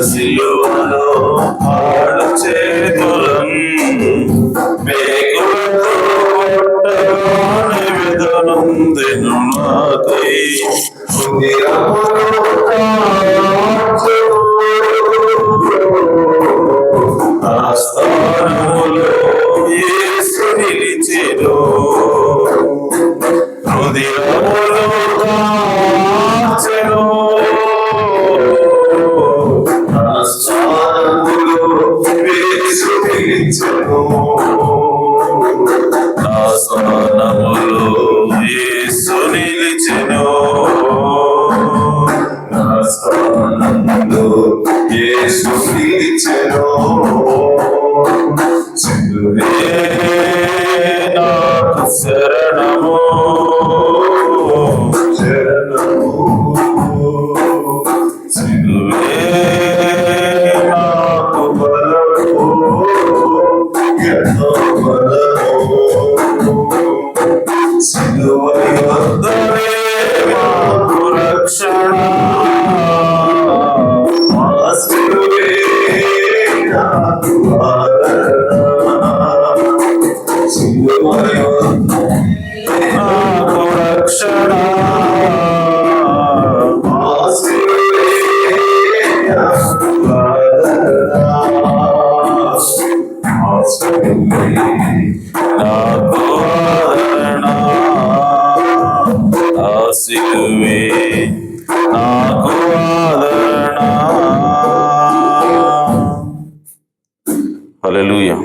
సిలువలో ఆడు చేతులను వేగులతో కొట్టగానే విధనందెను నాకై స్థానములో యేసు నిలిచెను హృదయములో కాచెను నా స్థానములో యేసు నిలిచెను నా స్థానములో యేసు నిలిచెను సిలువే నాకు శరణము శరణము సిలువే నాకు బలము ఎంతో బలము సిలువ యొద్దనే మాకు రక్షణ మా సిలువే నాకు ఆదరణ సిలువ యొద్దనే నాకు రక్షణ మా సిలువే నాకు ఆదరణ మా సిలువే నాకు ఆదరణ ఆ సిలువే నాకు ఆదరణ. హల్లెలూయా.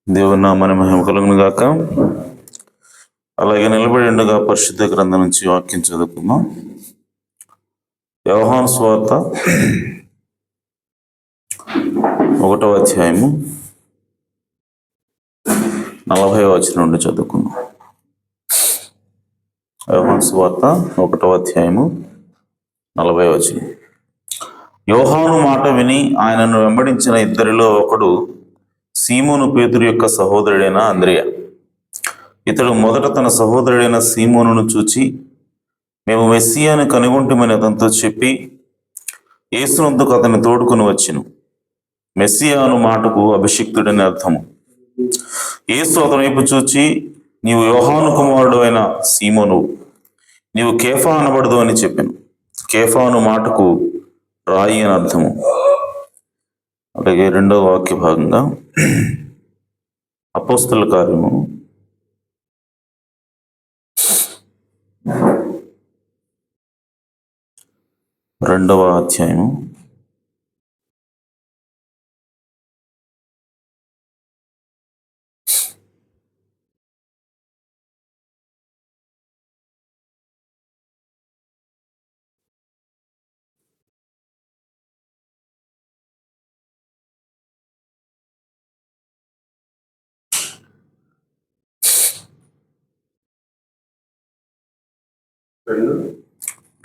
దేవుని నామానికి మహిమ కలుగును గాక. అలాగే నిలబడి ఉండగా పరిశుద్ధ గ్రంథం నుంచి వాక్యం చదువుకుందాం. యోహాను సువార్త 1వ అధ్యాయము 40వ వచనం నుండి చదువుకుందాం. యోహాను సువార్త 1వ అధ్యాయము 40వ వచనం. యోహాను మాట విని ఆయనను వెంబడించిన ఇద్దరిలో ఒకడు సీమోను పేతురు యొక్క సహోదరుడైన అంద్రెయ. ఇతడు మొదట తన సహోదరుడైన సీమోనును చూచి, మేము మెస్సియాను కనుగొంటుమని అతనితో చెప్పి యేసునందుకు అతన్ని తోడుకొని వచ్చెను. మెస్సియా అను మాటకు అభిషిక్తుడని అర్థము. యేసు అతని వైపు చూచి, నీవు యోహాను కుమారుడు అయిన సీమోను, నీవు కేఫా అనబడదు అని చెప్పాను. కేఫా అను మాటకు రాయి అని అర్థము. అలాగే 2వ వాక్య భాగంగా అపోస్తలుల కార్యము 2వ అధ్యాయము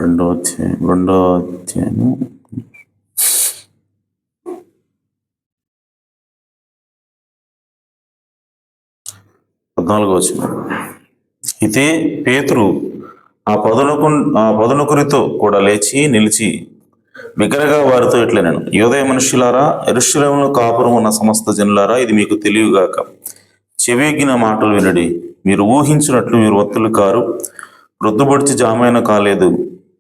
2వ అధ్యాయము 14వ వచనం. అయితే పేతురు ఆ పదునొకరితో కూడా లేచి నిలిచి బిగ్గరగా వారితో ఇట్లనెను, యూదయ మనుష్యులారా, యెరూషలేములో కాపురం ఉన్న సమస్త జనులారా, ఇది మీకు తెలియగాక. చెవియొగ్గిన మాటలు వినడి. మీరు ఊహించినట్లు మీరు వత్తులు కారు, రొద్దుబొడిచి జామైన కాలేదు.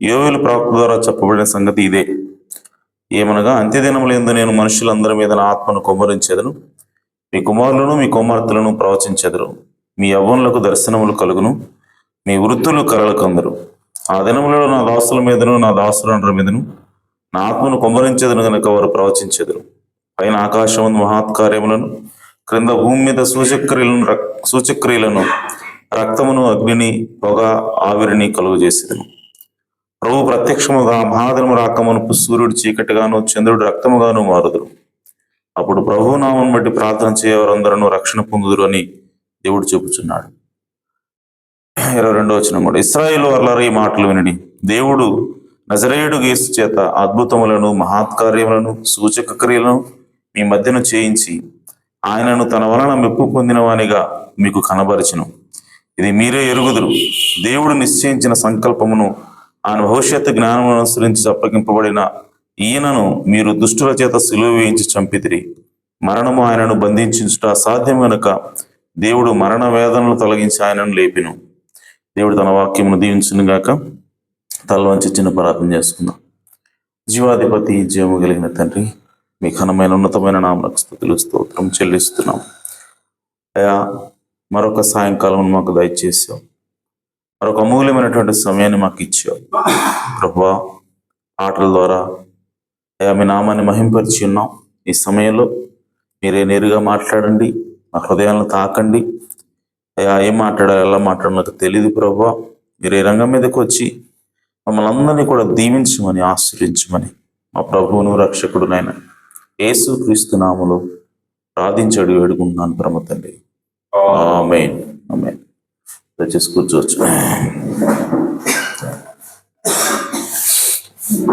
యోవేలు ప్రవక్త ద్వారా చెప్పబడిన సంగతి ఇదే. ఏమనగా, అంత్యదినములందు నేను మనుషులందరి మీద నా ఆత్మను కుమ్మరించెదను. మీ కుమారులను మీ కుమార్తెలను ప్రవచించెదరు. మీ యవ్వనులకు దర్శనములు కలుగును. మీ వృద్ధులు కలలు కందరు. ఆ దినములలో నా దాసుల మీదను నా దాసులందరి మీదను నా ఆత్మను కుమ్మరించెదను గనుక వారు ప్రవచించెదరు. పైన ఆకాశం మహత్కార్యములను, క్రింద భూమి మీద సూచక్రియలను, రక్తమును, అగ్నిని, పొగ, ఆవిరిని కలుగు చేసేదను. ప్రభు ప్రత్యక్షముగా మహాదినము రాకమునుపు సూర్యుడు చీకటిగాను చంద్రుడు రక్తముగాను మారుదురు. అప్పుడు ప్రభు నామం బట్టి ప్రార్థన చేయవారందరూ రక్షణ పొందుదురు అని దేవుడు చెప్పుచున్నాడు. 22వ వచనం కూడా, ఇశ్రాయేలు వారలారా ఈ మాటలు వినండి. దేవుడు నజరేయుడు యేసు చేత అద్భుతములను, మహత్కార్యములను, సూచక క్రియలను మీ మధ్యన చేయించి ఆయనను తన వలన మెప్పు పొందిన వానిగా మీకు కనబరచును. ఇది మీరే ఎరుగుదురు. దేవుడు నిశ్చయించిన సంకల్పమును, ఆయన భవిష్యత్తు జ్ఞానమును అనుసరించి అప్పగింపబడిన ఈయనను మీరు దుష్టుల చేత సిలువ వేయించి చంపితిరి. మరణము ఆయనను బంధించుట అసాధ్యం గనుక దేవుడు మరణ వేదనలు తొలగించి ఆయనను లేపిను. దేవుడు తన వాక్యమును దీవించును గాక. తల వంచి చిన్న ప్రార్థన చేసుకుందాం. జీవాధిపతి, జీవము కలిగిన తండ్రి, మీ ఘనమైన ఉన్నతమైన నామమునకు స్తుతులు స్తోత్రం చెల్లిస్తున్నాం. అయా, మరొక సాయంకాలం మాకు దయచేసావు. మరొక అమూల్యమైనటువంటి సమయాన్ని మాకు ఇచ్చావు ప్రభువా. ఆటల ద్వారా అయా మీ నామాన్ని మహింపరిచి ఉన్నాం. ఈ సమయంలో మీరే నేరుగా మాట్లాడండి, మా హృదయాలను తాకండి. అయా, ఏం మాట్లాడాలి, ఎలా మాట్లాడాలో తెలియదు ప్రభువా. మీరు ఈ రంగం మీదకి వచ్చి మమ్మల్ని అందరినీ కూడా దీవించమని, ఆశ్రయించమని మా ప్రభువును రక్షకుడు నాయన యేసు క్రీస్తు నామములో ప్రార్థించడు వేడుకుంటున్నాను పరమ తండ్రి. ఆమేన్. ఆమేన్. దయచేసి కూర్చోవచ్చు.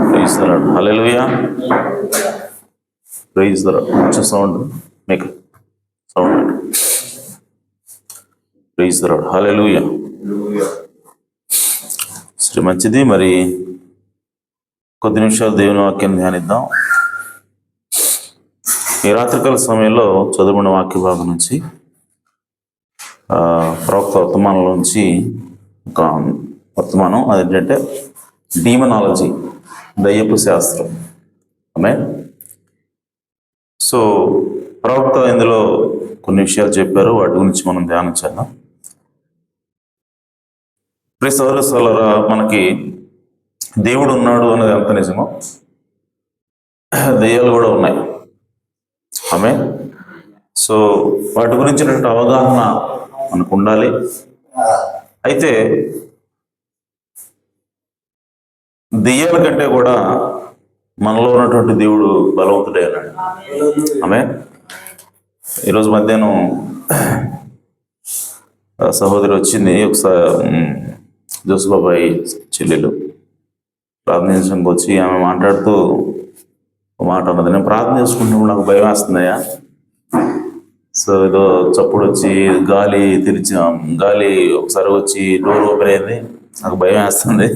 Praise the Lord. Hallelujah. Praise the Lord. కొంచెం sound make sound. Praise the Lord. Hallelujah. సరే, మంచిది. మరి కొద్ది నిమిషాలు దేవుని వాక్యాన్ని ధ్యానిద్దాం. ఈ రాత్రికాల సమయంలో చదువుకున్న వాక్య భాగం నుంచి ప్రవక్త వర్తమానంలోంచి ఒక వర్తమానం, అదేంటంటే డీమనాలజీ, దయ్యపు శాస్త్రం. ఆమేన్. సో ప్రవక్త ఇందులో కొన్ని విషయాలు చెప్పారు, వాటి గురించి మనం ధ్యానం చేద్దాం. సోదరులారా, మనకి దేవుడు ఉన్నాడు అనేది ఎంత నిజమో దయ్యాలు కూడా ఉన్నాయి. ఆమేన్. సో వాటి గురించినటువంటి అవగాహన మనకు ఉండాలి. అయితే దెయ్యాల కంటే కూడా మనలో ఉన్నటువంటి దేవుడు బలవంతుడే అన్నాడు. ఆమేన్. ఈరోజు మధ్యాహ్నం సహోదరి వచ్చింది, ఒకసారి జోసుబాబాయి చెల్లెలు ప్రార్థించడానికి వచ్చి ఆమె మాట్లాడుతూ మాట అన్నది, నేను ప్రార్థన చేసుకుంటున్నప్పుడు నాకు భయం వేస్తుందయ్యా. సో ఏదో చప్పుడు వచ్చి గాలి గాలి ఒకసారి వచ్చి డోర్ ఓపెన్ అయింది, నాకు భయం వేస్తుంది,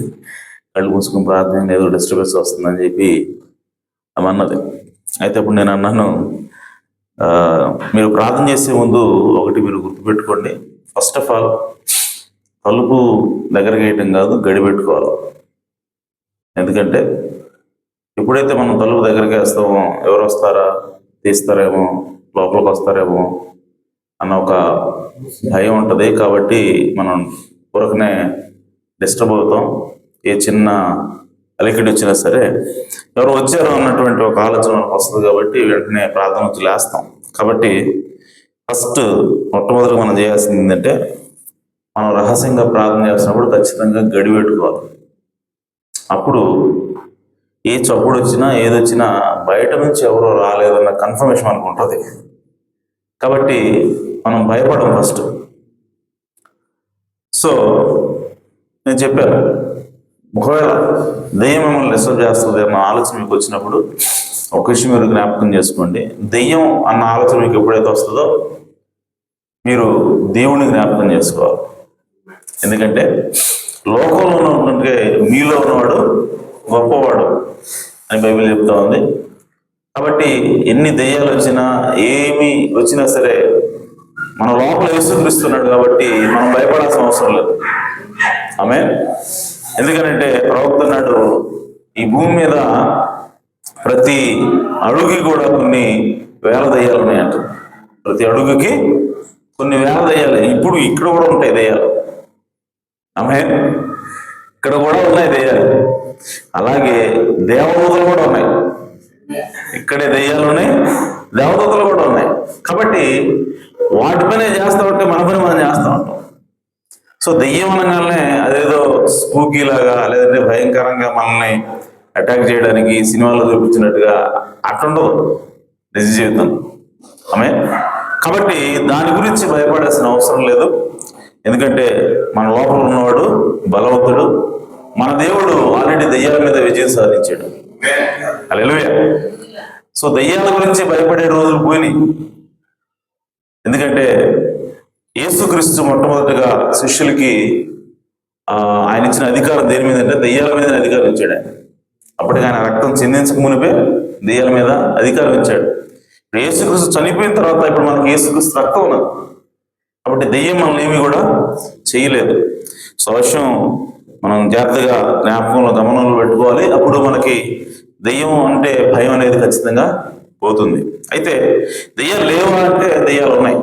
కళ్ళు మూసుకుని ప్రార్థన ఏదో డిస్టర్బెన్స్ వస్తుందని చెప్పి ఆమె అన్నది. అయితే అప్పుడు నేను అన్నాను, మీరు ప్రార్థన చేసే ముందు ఒకటి మీరు గుర్తుపెట్టుకోండి. ఫస్ట్ ఆఫ్ ఆల్ తలుపు దగ్గర వేయటం కాదు, గడి పెట్టుకోవాలి. ఎందుకంటే ఎప్పుడైతే మనం తలుపు దగ్గరికి వేస్తామో ఎవరు వస్తారా, తీస్తారేమో, లోపలికి వస్తారేమో అన్న ఒక భయం ఉంటుంది. కాబట్టి మనం ఊరకనే డిస్టర్బ్ అవుతాం. ఏ చిన్న అలికిడి వచ్చినా సరే ఎవరు వచ్చారో అన్నటువంటి ఒక ఆలోచన మనకు వస్తుంది. కాబట్టి వెంటనే ప్రార్థన వచ్చి లేస్తాం. కాబట్టి ఫస్ట్ మొట్టమొదటి మనం చేయాల్సింది ఏంటంటే, మనం రహస్యంగా ప్రార్థన చేసినప్పుడు ఖచ్చితంగా గడి పెట్టుకోవాలి. అప్పుడు ఏ చప్పుడు వచ్చినా ఏదొచ్చినా బయట నుంచి ఎవరో రాలేదన్న కన్ఫర్మేషన్ మనకు ఉంటుంది. కాబట్టి మనం భయపడం ఫస్ట్. సో నేను చెప్పాను, ఒకవేళ దెయ్యం మిమ్మల్ని డిస్టర్బ్ చేస్తుంది అన్న ఆలోచన మీకు వచ్చినప్పుడు ఒక విషయం మీరు జ్ఞాపకం చేసుకోండి. దెయ్యం అన్న ఆలోచన మీకు ఎప్పుడైతే వస్తుందో మీరు దేవుని జ్ఞాపకం చేసుకోవాలి. ఎందుకంటే లోకంలో ఉన్నటువంటి మీలో ఉన్నవాడు గొప్పవాడు అని బైబిల్ చెప్తా ఉంది. కాబట్టి ఎన్ని దెయ్యాలు వచ్చినా ఏమి వచ్చినా సరే మన లోపల యేసుక్రీస్తున్నాడు కాబట్టి మనం భయపడాల్సిన అవసరం లేదు. ఆమేన్. ఎందుకంటే ప్రవక్త అన్నాడు, ఈ భూమి మీద ప్రతి అడుగుకి కూడా కొన్ని వేల దయ్యాలు ఉన్నాయంట. ప్రతి అడుగుకి కొన్ని వేల దయ్యాలు. ఇప్పుడు ఇక్కడ కూడా ఉంటాయి దయ్యాలు. ఆమేన్. ఇక్కడ కూడా ఉన్నాయి దయ్యాలు. అలాగే దేవదూతలు కూడా ఉన్నాయి. ఇక్కడే దయ్యాలు ఉన్నాయి, దేవదూతలు కూడా ఉన్నాయి. కాబట్టి వాటి పని చేస్తూ ఉంటే మన పని మనం చేస్తూ ఉంటాం. సో దెయ్యం అనగానే అదేదో స్పూకీ లాగా లేదంటే భయంకరంగా మనల్ని అటాక్ చేయడానికి సినిమాలో చూపించినట్టుగా అట్లుండదు నిజ జీవితం. ఆమేన్. కాబట్టి దాని గురించి భయపడాల్సిన అవసరం లేదు. ఎందుకంటే మన లోపల ఉన్నవాడు బలవంతుడు. మన దేవుడు ఆల్రెడీ దెయ్యాల మీద విజయం సాధించాడు. హల్లెలూయా. సో దెయ్యాల గురించి భయపడే రోజులు పోయినాయి. ఎందుకంటే యేసుక్రీస్తు మొట్టమొదటిగా శిష్యులకి ఆయన ఇచ్చిన అధికారం దేని మీద అంటే దెయ్యాల మీద అధికారం ఇచ్చాడు ఆయన. అప్పటికి ఆయన రక్తం చిందించక మునిపే దెయ్యాల మీద అధికారం ఇచ్చాడు. ఇప్పుడు యేసుక్రీస్తు చనిపోయిన తర్వాత ఇప్పుడు మనకి యేసుక్రీస్తు రక్తం ఉన్నది కాబట్టి దెయ్యం మనల్ని ఏమీ కూడా చేయలేదు. సో విషయం మనం జాగ్రత్తగా జ్ఞాపకంలో గమనంలో పెట్టుకోవాలి. అప్పుడు మనకి దెయ్యం అంటే భయం అనేది ఖచ్చితంగా పోతుంది. అయితే దెయ్యాలు లేవా అంటే దెయ్యాలు ఉన్నాయి.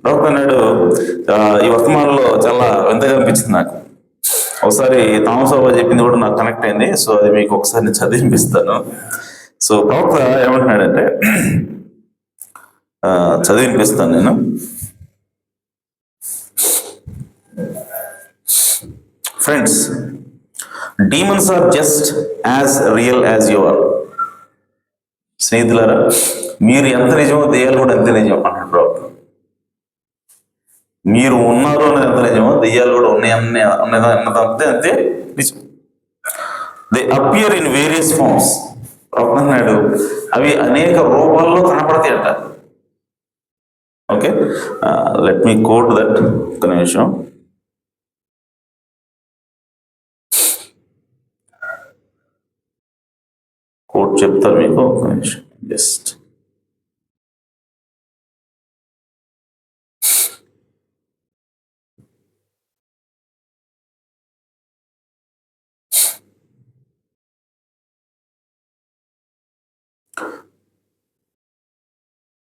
ప్రవక్త అన్నాడు, ఈ వర్తమానంలో చాలా వింతగా అనిపించింది నాకు. ఒకసారి తామసభ చెప్పింది కూడా నాకు కనెక్ట్ అయింది. సో అది మీకు ఒకసారి నేను చదివినిపిస్తాను. సో ప్రవక్త ఏమంటున్నాడంటే, చదివినిపిస్తాను నేను. Friends, demons are just as real as you are. స్నేహితులారా, మీరు ఎంత నిజమో దెయ్యాలు కూడా అంతే నిజం అంటాడు ప్రవక్త. మీరు ఉన్నారు అనేది ఎంత నిజమో దెయ్యాలు కూడా ఉన్నాయి అన్నదంతే అంతే నిజం. They appear in various forms. ప్రవక్త అన్నాడు అవి అనేక రూపాల్లో కనపడతాయి అంట. Okay, let me quote that. ఒక నిమిషం. కోట్ చెప్తాను మీకు, ఒక నిమిషం జస్ట్.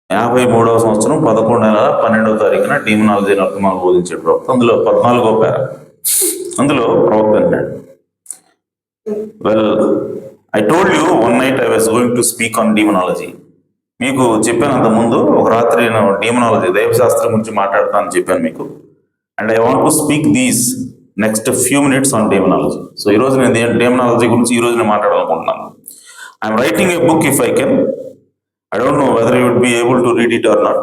యాభై 53వ సంవత్సరం 11వ నెల 12వ తారీఖున డీమనాలజీ వర్తమానం బోధించాడు ప్రవక్త. అందులో 14వ పేర, అందులో ప్రవక్త అంటాడు, well I told you one night I was going to speak on demonology. మీకు చెప్పాను అంతకుముందు, ఒక రాత్రి నేను డీమనాలజీ దైవశాస్త్రం గురించి మాట్లాడతానని చెప్పాను మీకు. And I want to speak these next few minutes on demonology. So ఈరోజు నేను డీమనాలజీ గురించి ఈరోజు నేను మాట్లాడాలనుకుంటున్నాను. I'm writing a book if I can. I don't know whether you would be able to read it or not.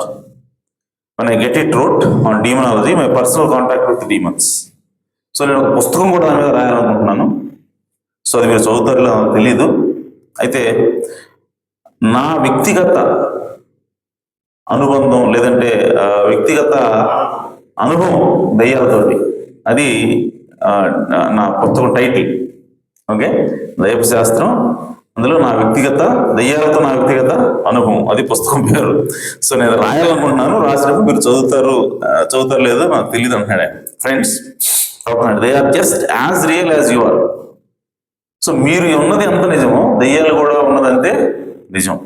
When I get it wrote on demonology, my personal contact with demons. So నేను ఒక పుస్తకం కూడా దాని మీద రాయాలనుకుంటున్నాను. So అది మీరు చదువుతారో తెలీదు. అయితే నా వ్యక్తిగత అనుబంధం లేదంటే వ్యక్తిగత అనుభవం దయ్యాలతోటి, అది నా పుస్తకం టైటిల్. ఓకే, దైవశాస్త్రం, అందులో నా వ్యక్తిగత దయ్యాలతో నా వ్యక్తిగత అనుభవం, అది పుస్తకం పేరు. సో నేను రాయాలనుకుంటున్నాను. రాసినప్పుడు మీరు చదువుతారు లేదో నాకు తెలియదు అంటున్నాడు. Friends, they are just as real as you are. So మీరు ఉన్నది ఎంత నిజమో దయ్యాలు కూడా ఉన్నదంతే నిజం.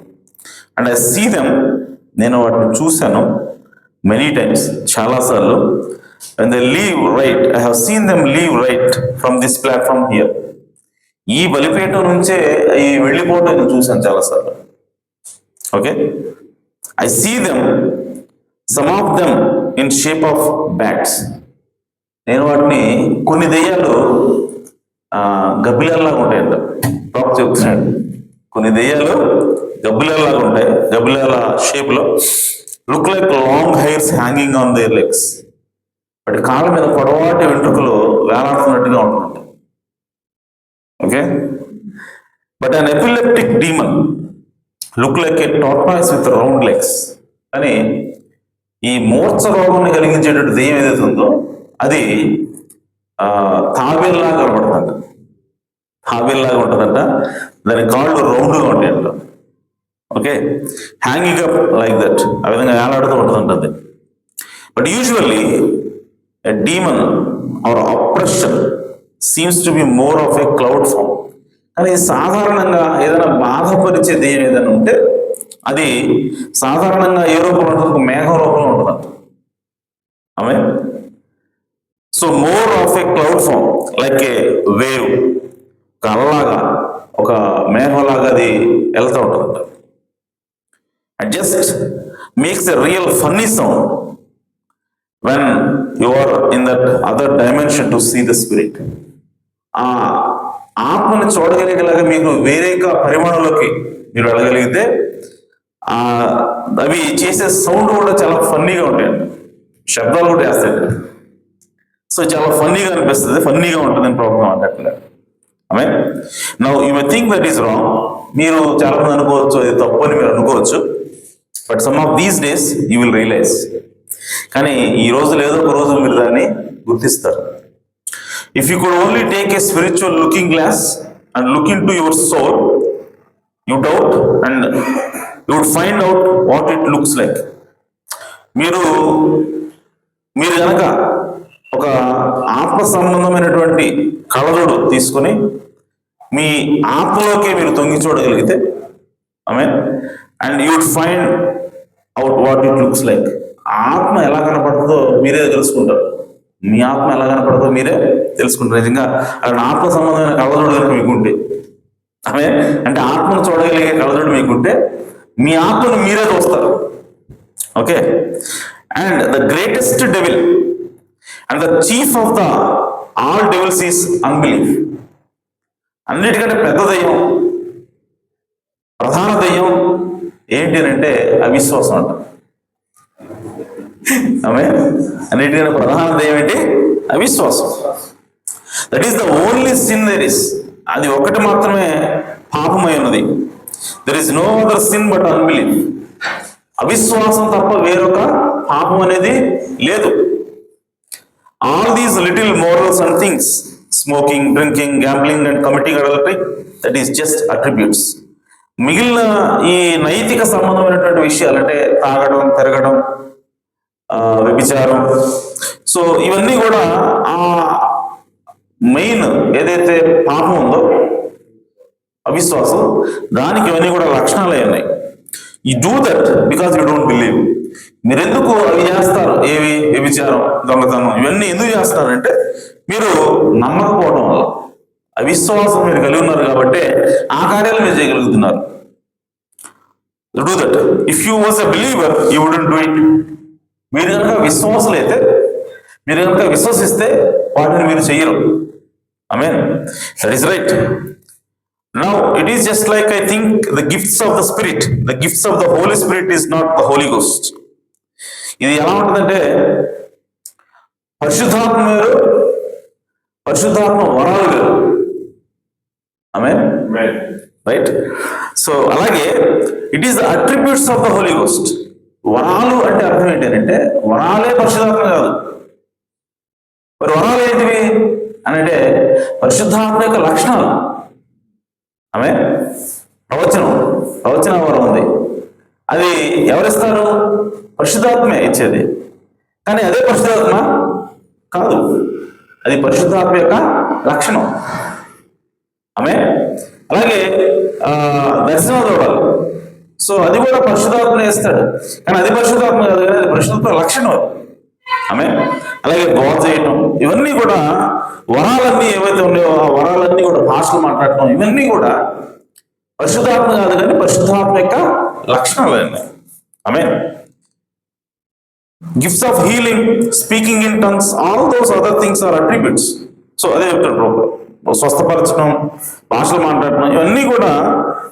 అండ్ ఐ సీ దెమ్, నేను వాటిని చూశాను మెనీ టైమ్స్, చాలాసార్లు. And they leave right, I have seen them leave right from this platform here. ఈ బలిపీఠం నుంచే ఈ వెళ్ళిపోవటం నేను చూశాను చాలాసార్లు. Okay, I see them, some of them in shape of bats. నేను వాటిని, కొన్ని దెయ్యాలు గబ్బిలాల్లాగా ఉంటాయంట. టాక్ చెప్తున్నాడు, కొన్ని దెయ్యాలు గబ్బిలాల్లాగా ఉంటాయి, గబ్బిలాల షేప్లో. Look like long hairs hanging on their legs. వాటి కాళ్ళ మీద పొడవాటి వెంట్రుకలు వేలాడుతున్నట్టుగా ఉంటుందంట. Okay, but an epileptic demon look like a tortoise with round legs. అని ఈ మూర్ఛ రోగాన్ని కలిగించేటట్టు దెయ్యం ఏదైతే ఉందో అది తాబేల్లాగా కనబడుతుందంట. తాబేల్లాగా ఉంటుందంట. దాని కాళ్ళు రౌండ్గా ఉంటాయంట. Okay, hanging up like that, ఆ విధంగా వేలాడుతూ ఉంటుందంట అది. But usually a demon or apparition seems to be more of a cloud form. కానీ సాధారణంగా ఏదైనా బాధపరిచే దెయ్యం ఏదైనా ఉంటే అది సాధారణంగా ఏ రూపంలో ఉంటుంది? మేఘం రూపంలో ఉంటుందంట. ఆమె so more of a cloud form, like a wave, ఒక అలలాగా, ఒక మేఘంలాగా అది వెళ్తూ ఉంటుందంట. And just makes a real funny sound when you are in that other dimension to see the spirit. ఆ ఆత్మని చూడగలిగేలాగా మీకు వేరే పరిమాణంలోకి మీరు వెళ్ళగలిగితే అవి చేసే సౌండ్ కూడా చాలా ఫన్నీగా ఉంటాయండి, శబ్దాలు కూడా వేస్తాయి. సో చాలా ఫన్నీగా అనిపిస్తుంది, ఫన్నీగా ఉంటుంది ప్రోగ్రామ్ అంటే. ఆమె now you may think that is wrong. మీరు చాలా మంది అనుకోవచ్చు అది తప్పు అని మీరు అనుకోవచ్చు. But some of these days you will realise. కానీ ఈ రోజు లేదో ఒక రోజు మీరు దాన్ని గుర్తిస్తారు. If you could only take a spiritual looking glass and look into your soul, you doubt and you would find out what it looks like. మీరు కనుక ఒక ఆత్మ సంబంధమైనటువంటి కళ్ళజోడు తీసుకొని మీ ఆత్మలోకి మీరు తొంగి చూడగలిగితే, and you would find out what it looks like. ఆత్మ ఎలా కనపడుతుందో మీరే తెలుసుకుంటారు. మీ ఆత్మ ఎలా కనపడుతుందో మీరే తెలుసుకుంటారు. నిజంగా అక్కడ ఆత్మ సంబంధమైన కళ్ళజోడు కనుక మీకుంటే, అంటే ఆత్మను చూడగలిగే కళ్ళజోడు మీకుంటే మీ ఆత్మను మీరే చూస్తారు. Okay. And the greatest devil and the chief of the all devils is unbelief. అన్నిటికంటే పెద్ద దయ్యం, ప్రధాన దయ్యం ఏంటి అని అంటే అవిశ్వాసం అంట. అన్నిటికంటే ప్రధాన దయ్యం ఏంటి? అవిశ్వాసం. That is the only sin there is. అది ఒకటి మాత్రమే పాపమై ఉన్నది. There is no other sin but unbelief. అవిశ్వాసం తప్ప వేరొక పాపం అనేది లేదు. All these little morals and things, smoking, drinking, gambling and committing adultery, that is just attributes. మిగిలిన ఈ నైతిక సంబంధమైనటువంటి విషయాలు అంటే తాగడం, తిరగడం, వ్యభిచారం, సో ఇవన్నీ కూడా ఆ మెయిన్ ఏదైతే పాపం ఉందో అవిశ్వాసం, దానికి ఇవన్నీ కూడా లక్షణాలే ఉన్నాయి. You do that because you don't believe. మీరు ఎందుకు అవి చేస్తారు? ఏవి? వ్యభిచారం, దొంగతనం, ఇవన్నీ ఎందుకు చేస్తారంటే మీరు నమ్మకపోవడం వల్ల. అవిశ్వాసం మీరు కలిగి ఉన్నారు కాబట్టి ఆ కార్యాలు మీరు చేయగలుగుతున్నారు. Do that. If you was a believer you wouldn't do it. మీరు కనుక విశ్వాసులైతే, మీరు కనుక విశ్వసిస్తే వాటిని మీరు చెయ్యరు. Amen. That is right. Now it is just like, I think, the gifts of the Spirit. The gifts of the Holy Spirit is not the Holy Ghost. ఇది ఎలా ఉంటుందంటే పరిశుద్ధాత్మ వేరు, పరిశుద్ధాత్మ వరాలు వేరు. ఆమేన్. రైట్. సో అలాగే it is the attributes of the holy ghost. వరాలు అంటే అర్థం ఏంటంటే వరాలే పరిశుద్ధాత్మ కాదు. మరి వరాలు ఏంటివి అని అంటే పరిశుద్ధాత్మ యొక్క లక్షణాలు. ఆమె ప్రవచన వరం ఉంది. అది ఎవరిస్తారు? పరిశుద్ధాత్మే ఇచ్చేది. కానీ అదే పరిశుద్ధాత్మ కాదు, అది పరిశుద్ధాత్మ యొక్క లక్షణం. ఆమె అలాగే దర్శనం చూడాలి. సో అది కూడా పరిశుద్ధాత్మ ఇస్తాడు, కానీ అది పరిశుద్ధాత్మ కాదు, కానీ అది పరిశుద్ధాత్మ లక్షణం. ఆమె అలాగే బోధ చేయటం, ఇవన్నీ కూడా వరాలన్నీ ఏవైతే ఉన్నాయో ఆ వరాలన్నీ కూడా భాషలు మాట్లాడటం, ఇవన్నీ కూడా పరిశుద్ధాత్మ కాదు, కానీ పరిశుద్ధాత్మ యొక్క లక్షణాలు అన్నీ. ఆమె gifts of healing, speaking in tongues, all those other things are attributes. So అదే చెప్తాడు, స్వస్థపరచడం, భాషలు మాట్లాడటం, ఇవన్నీ కూడా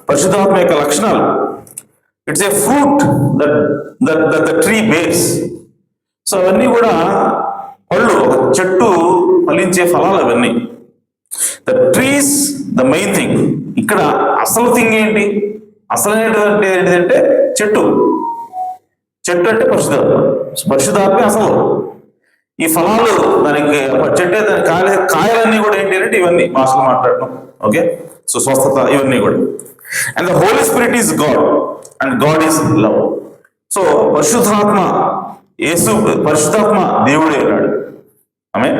పరిశుద్ధాత్మ యొక్క లక్షణాలు. It's a fruit that the tree bears. So అవన్నీ కూడా పళ్ళు, ఒక చెట్టు ఫలించే ఫలాలు అవన్నీ. The trees the main thing. ఇక్కడ అసలు థింగ్ ఏంటి? అసలు ఏంటంటే చెట్టు అంటే పరిశుద్ధాత్మ. పరిశుద్ధాత్మే అసలు. ఈ ఫలాలు దానికి చెట్టే, దాని కాయలన్నీ కూడా ఏంటి అంటే ఇవన్నీ భాషలు మాట్లాడటం, ఓకే, సో స్వస్థత, ఇవన్నీ కూడా. And the holy spirit is God and God is love. So పరిశుద్ధాత్మ దేవుడే ఉన్నాడు. Amen.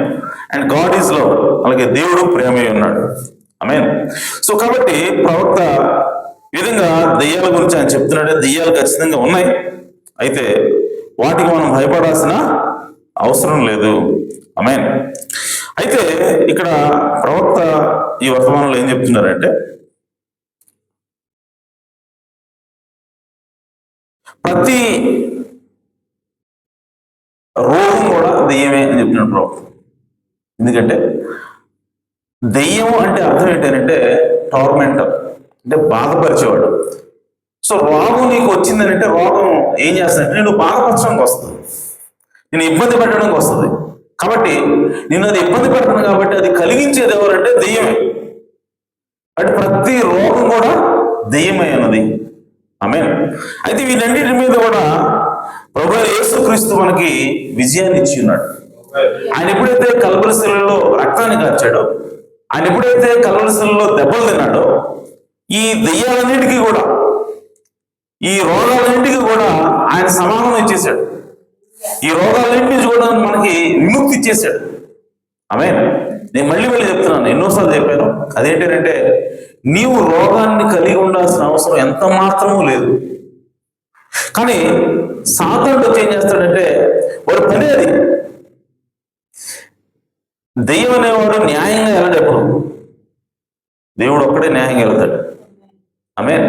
And God is love, అలాగే దేవుడు ప్రేమే ఉన్నాడు. ఆమేన్. సో కాబట్టి ప్రవక్త ఈ విధంగా దెయ్యాల గురించి ఆయన చెప్తున్నాడు. దెయ్యాలు ఖచ్చితంగా ఉన్నాయి, అయితే వాటికి మనం భయపడాల్సిన అవసరం లేదు. ఆమేన్. అయితే ఇక్కడ ప్రవక్త ఈ వర్తమానంలో ఏం చెప్తున్నారంటే ప్రతి రోగం కూడా దెయ్యమే అని చెప్తున్నాడు ప్రవక్త. ఎందుకంటే దెయ్యం అంటే అర్థం ఏంటంటే టార్మెంటర్, అంటే బాధపరిచేవాడు. సో రోగం నీకు వచ్చిందని అంటే రోగం ఏం చేస్తుందంటే నేను బాధపరచడానికి వస్తుంది, నేను ఇబ్బంది పెట్టడానికి వస్తుంది. కాబట్టి నేను అది ఇబ్బంది పెడతాను కాబట్టి అది కలిగించేది ఎవరంటే దెయ్యమే. అంటే ప్రతి రోగం కూడా దెయ్యమే అన్నది. ఆమేన్. అయితే వీటన్నిటి మీద కూడా ప్రభువైన యేసుక్రీస్తు మనకి విజయాన్ని ఇచ్చి ఉన్నాడు. ఆయన ఎప్పుడైతే కల్వరి శిలువలో రక్తాన్ని కార్చాడో, ఆయన ఎప్పుడైతే కల్వరి శిలువలో దెబ్బలు తిన్నాడో, ఈ దెయ్యాలన్నిటికీ కూడా, ఈ రోగాలన్నింటికి కూడా ఆయన సమాధానం ఇచ్చేశాడు. ఈ రోగాలన్నింటి నుంచి కూడా మనకి విముక్తి ఇచ్చేశాడు. ఆమేన్. నేను మళ్ళీ చెప్తున్నాను, ఎన్నోసార్లు చెప్పాను. అదేంటంటే నీవు రోగాన్ని కలిగి ఉండాల్సిన అవసరం ఎంత మాత్రమూ లేదు. కానీ సాతానుడు వచ్చి ఏం చేస్తాడంటే వాడు పని అది. దెయ్యం అనేవాడు న్యాయంగా వెళ్ళడు ఎప్పుడు. దేవుడు ఒక్కడే న్యాయంగా వెళ్తాడు. ఆమేన్.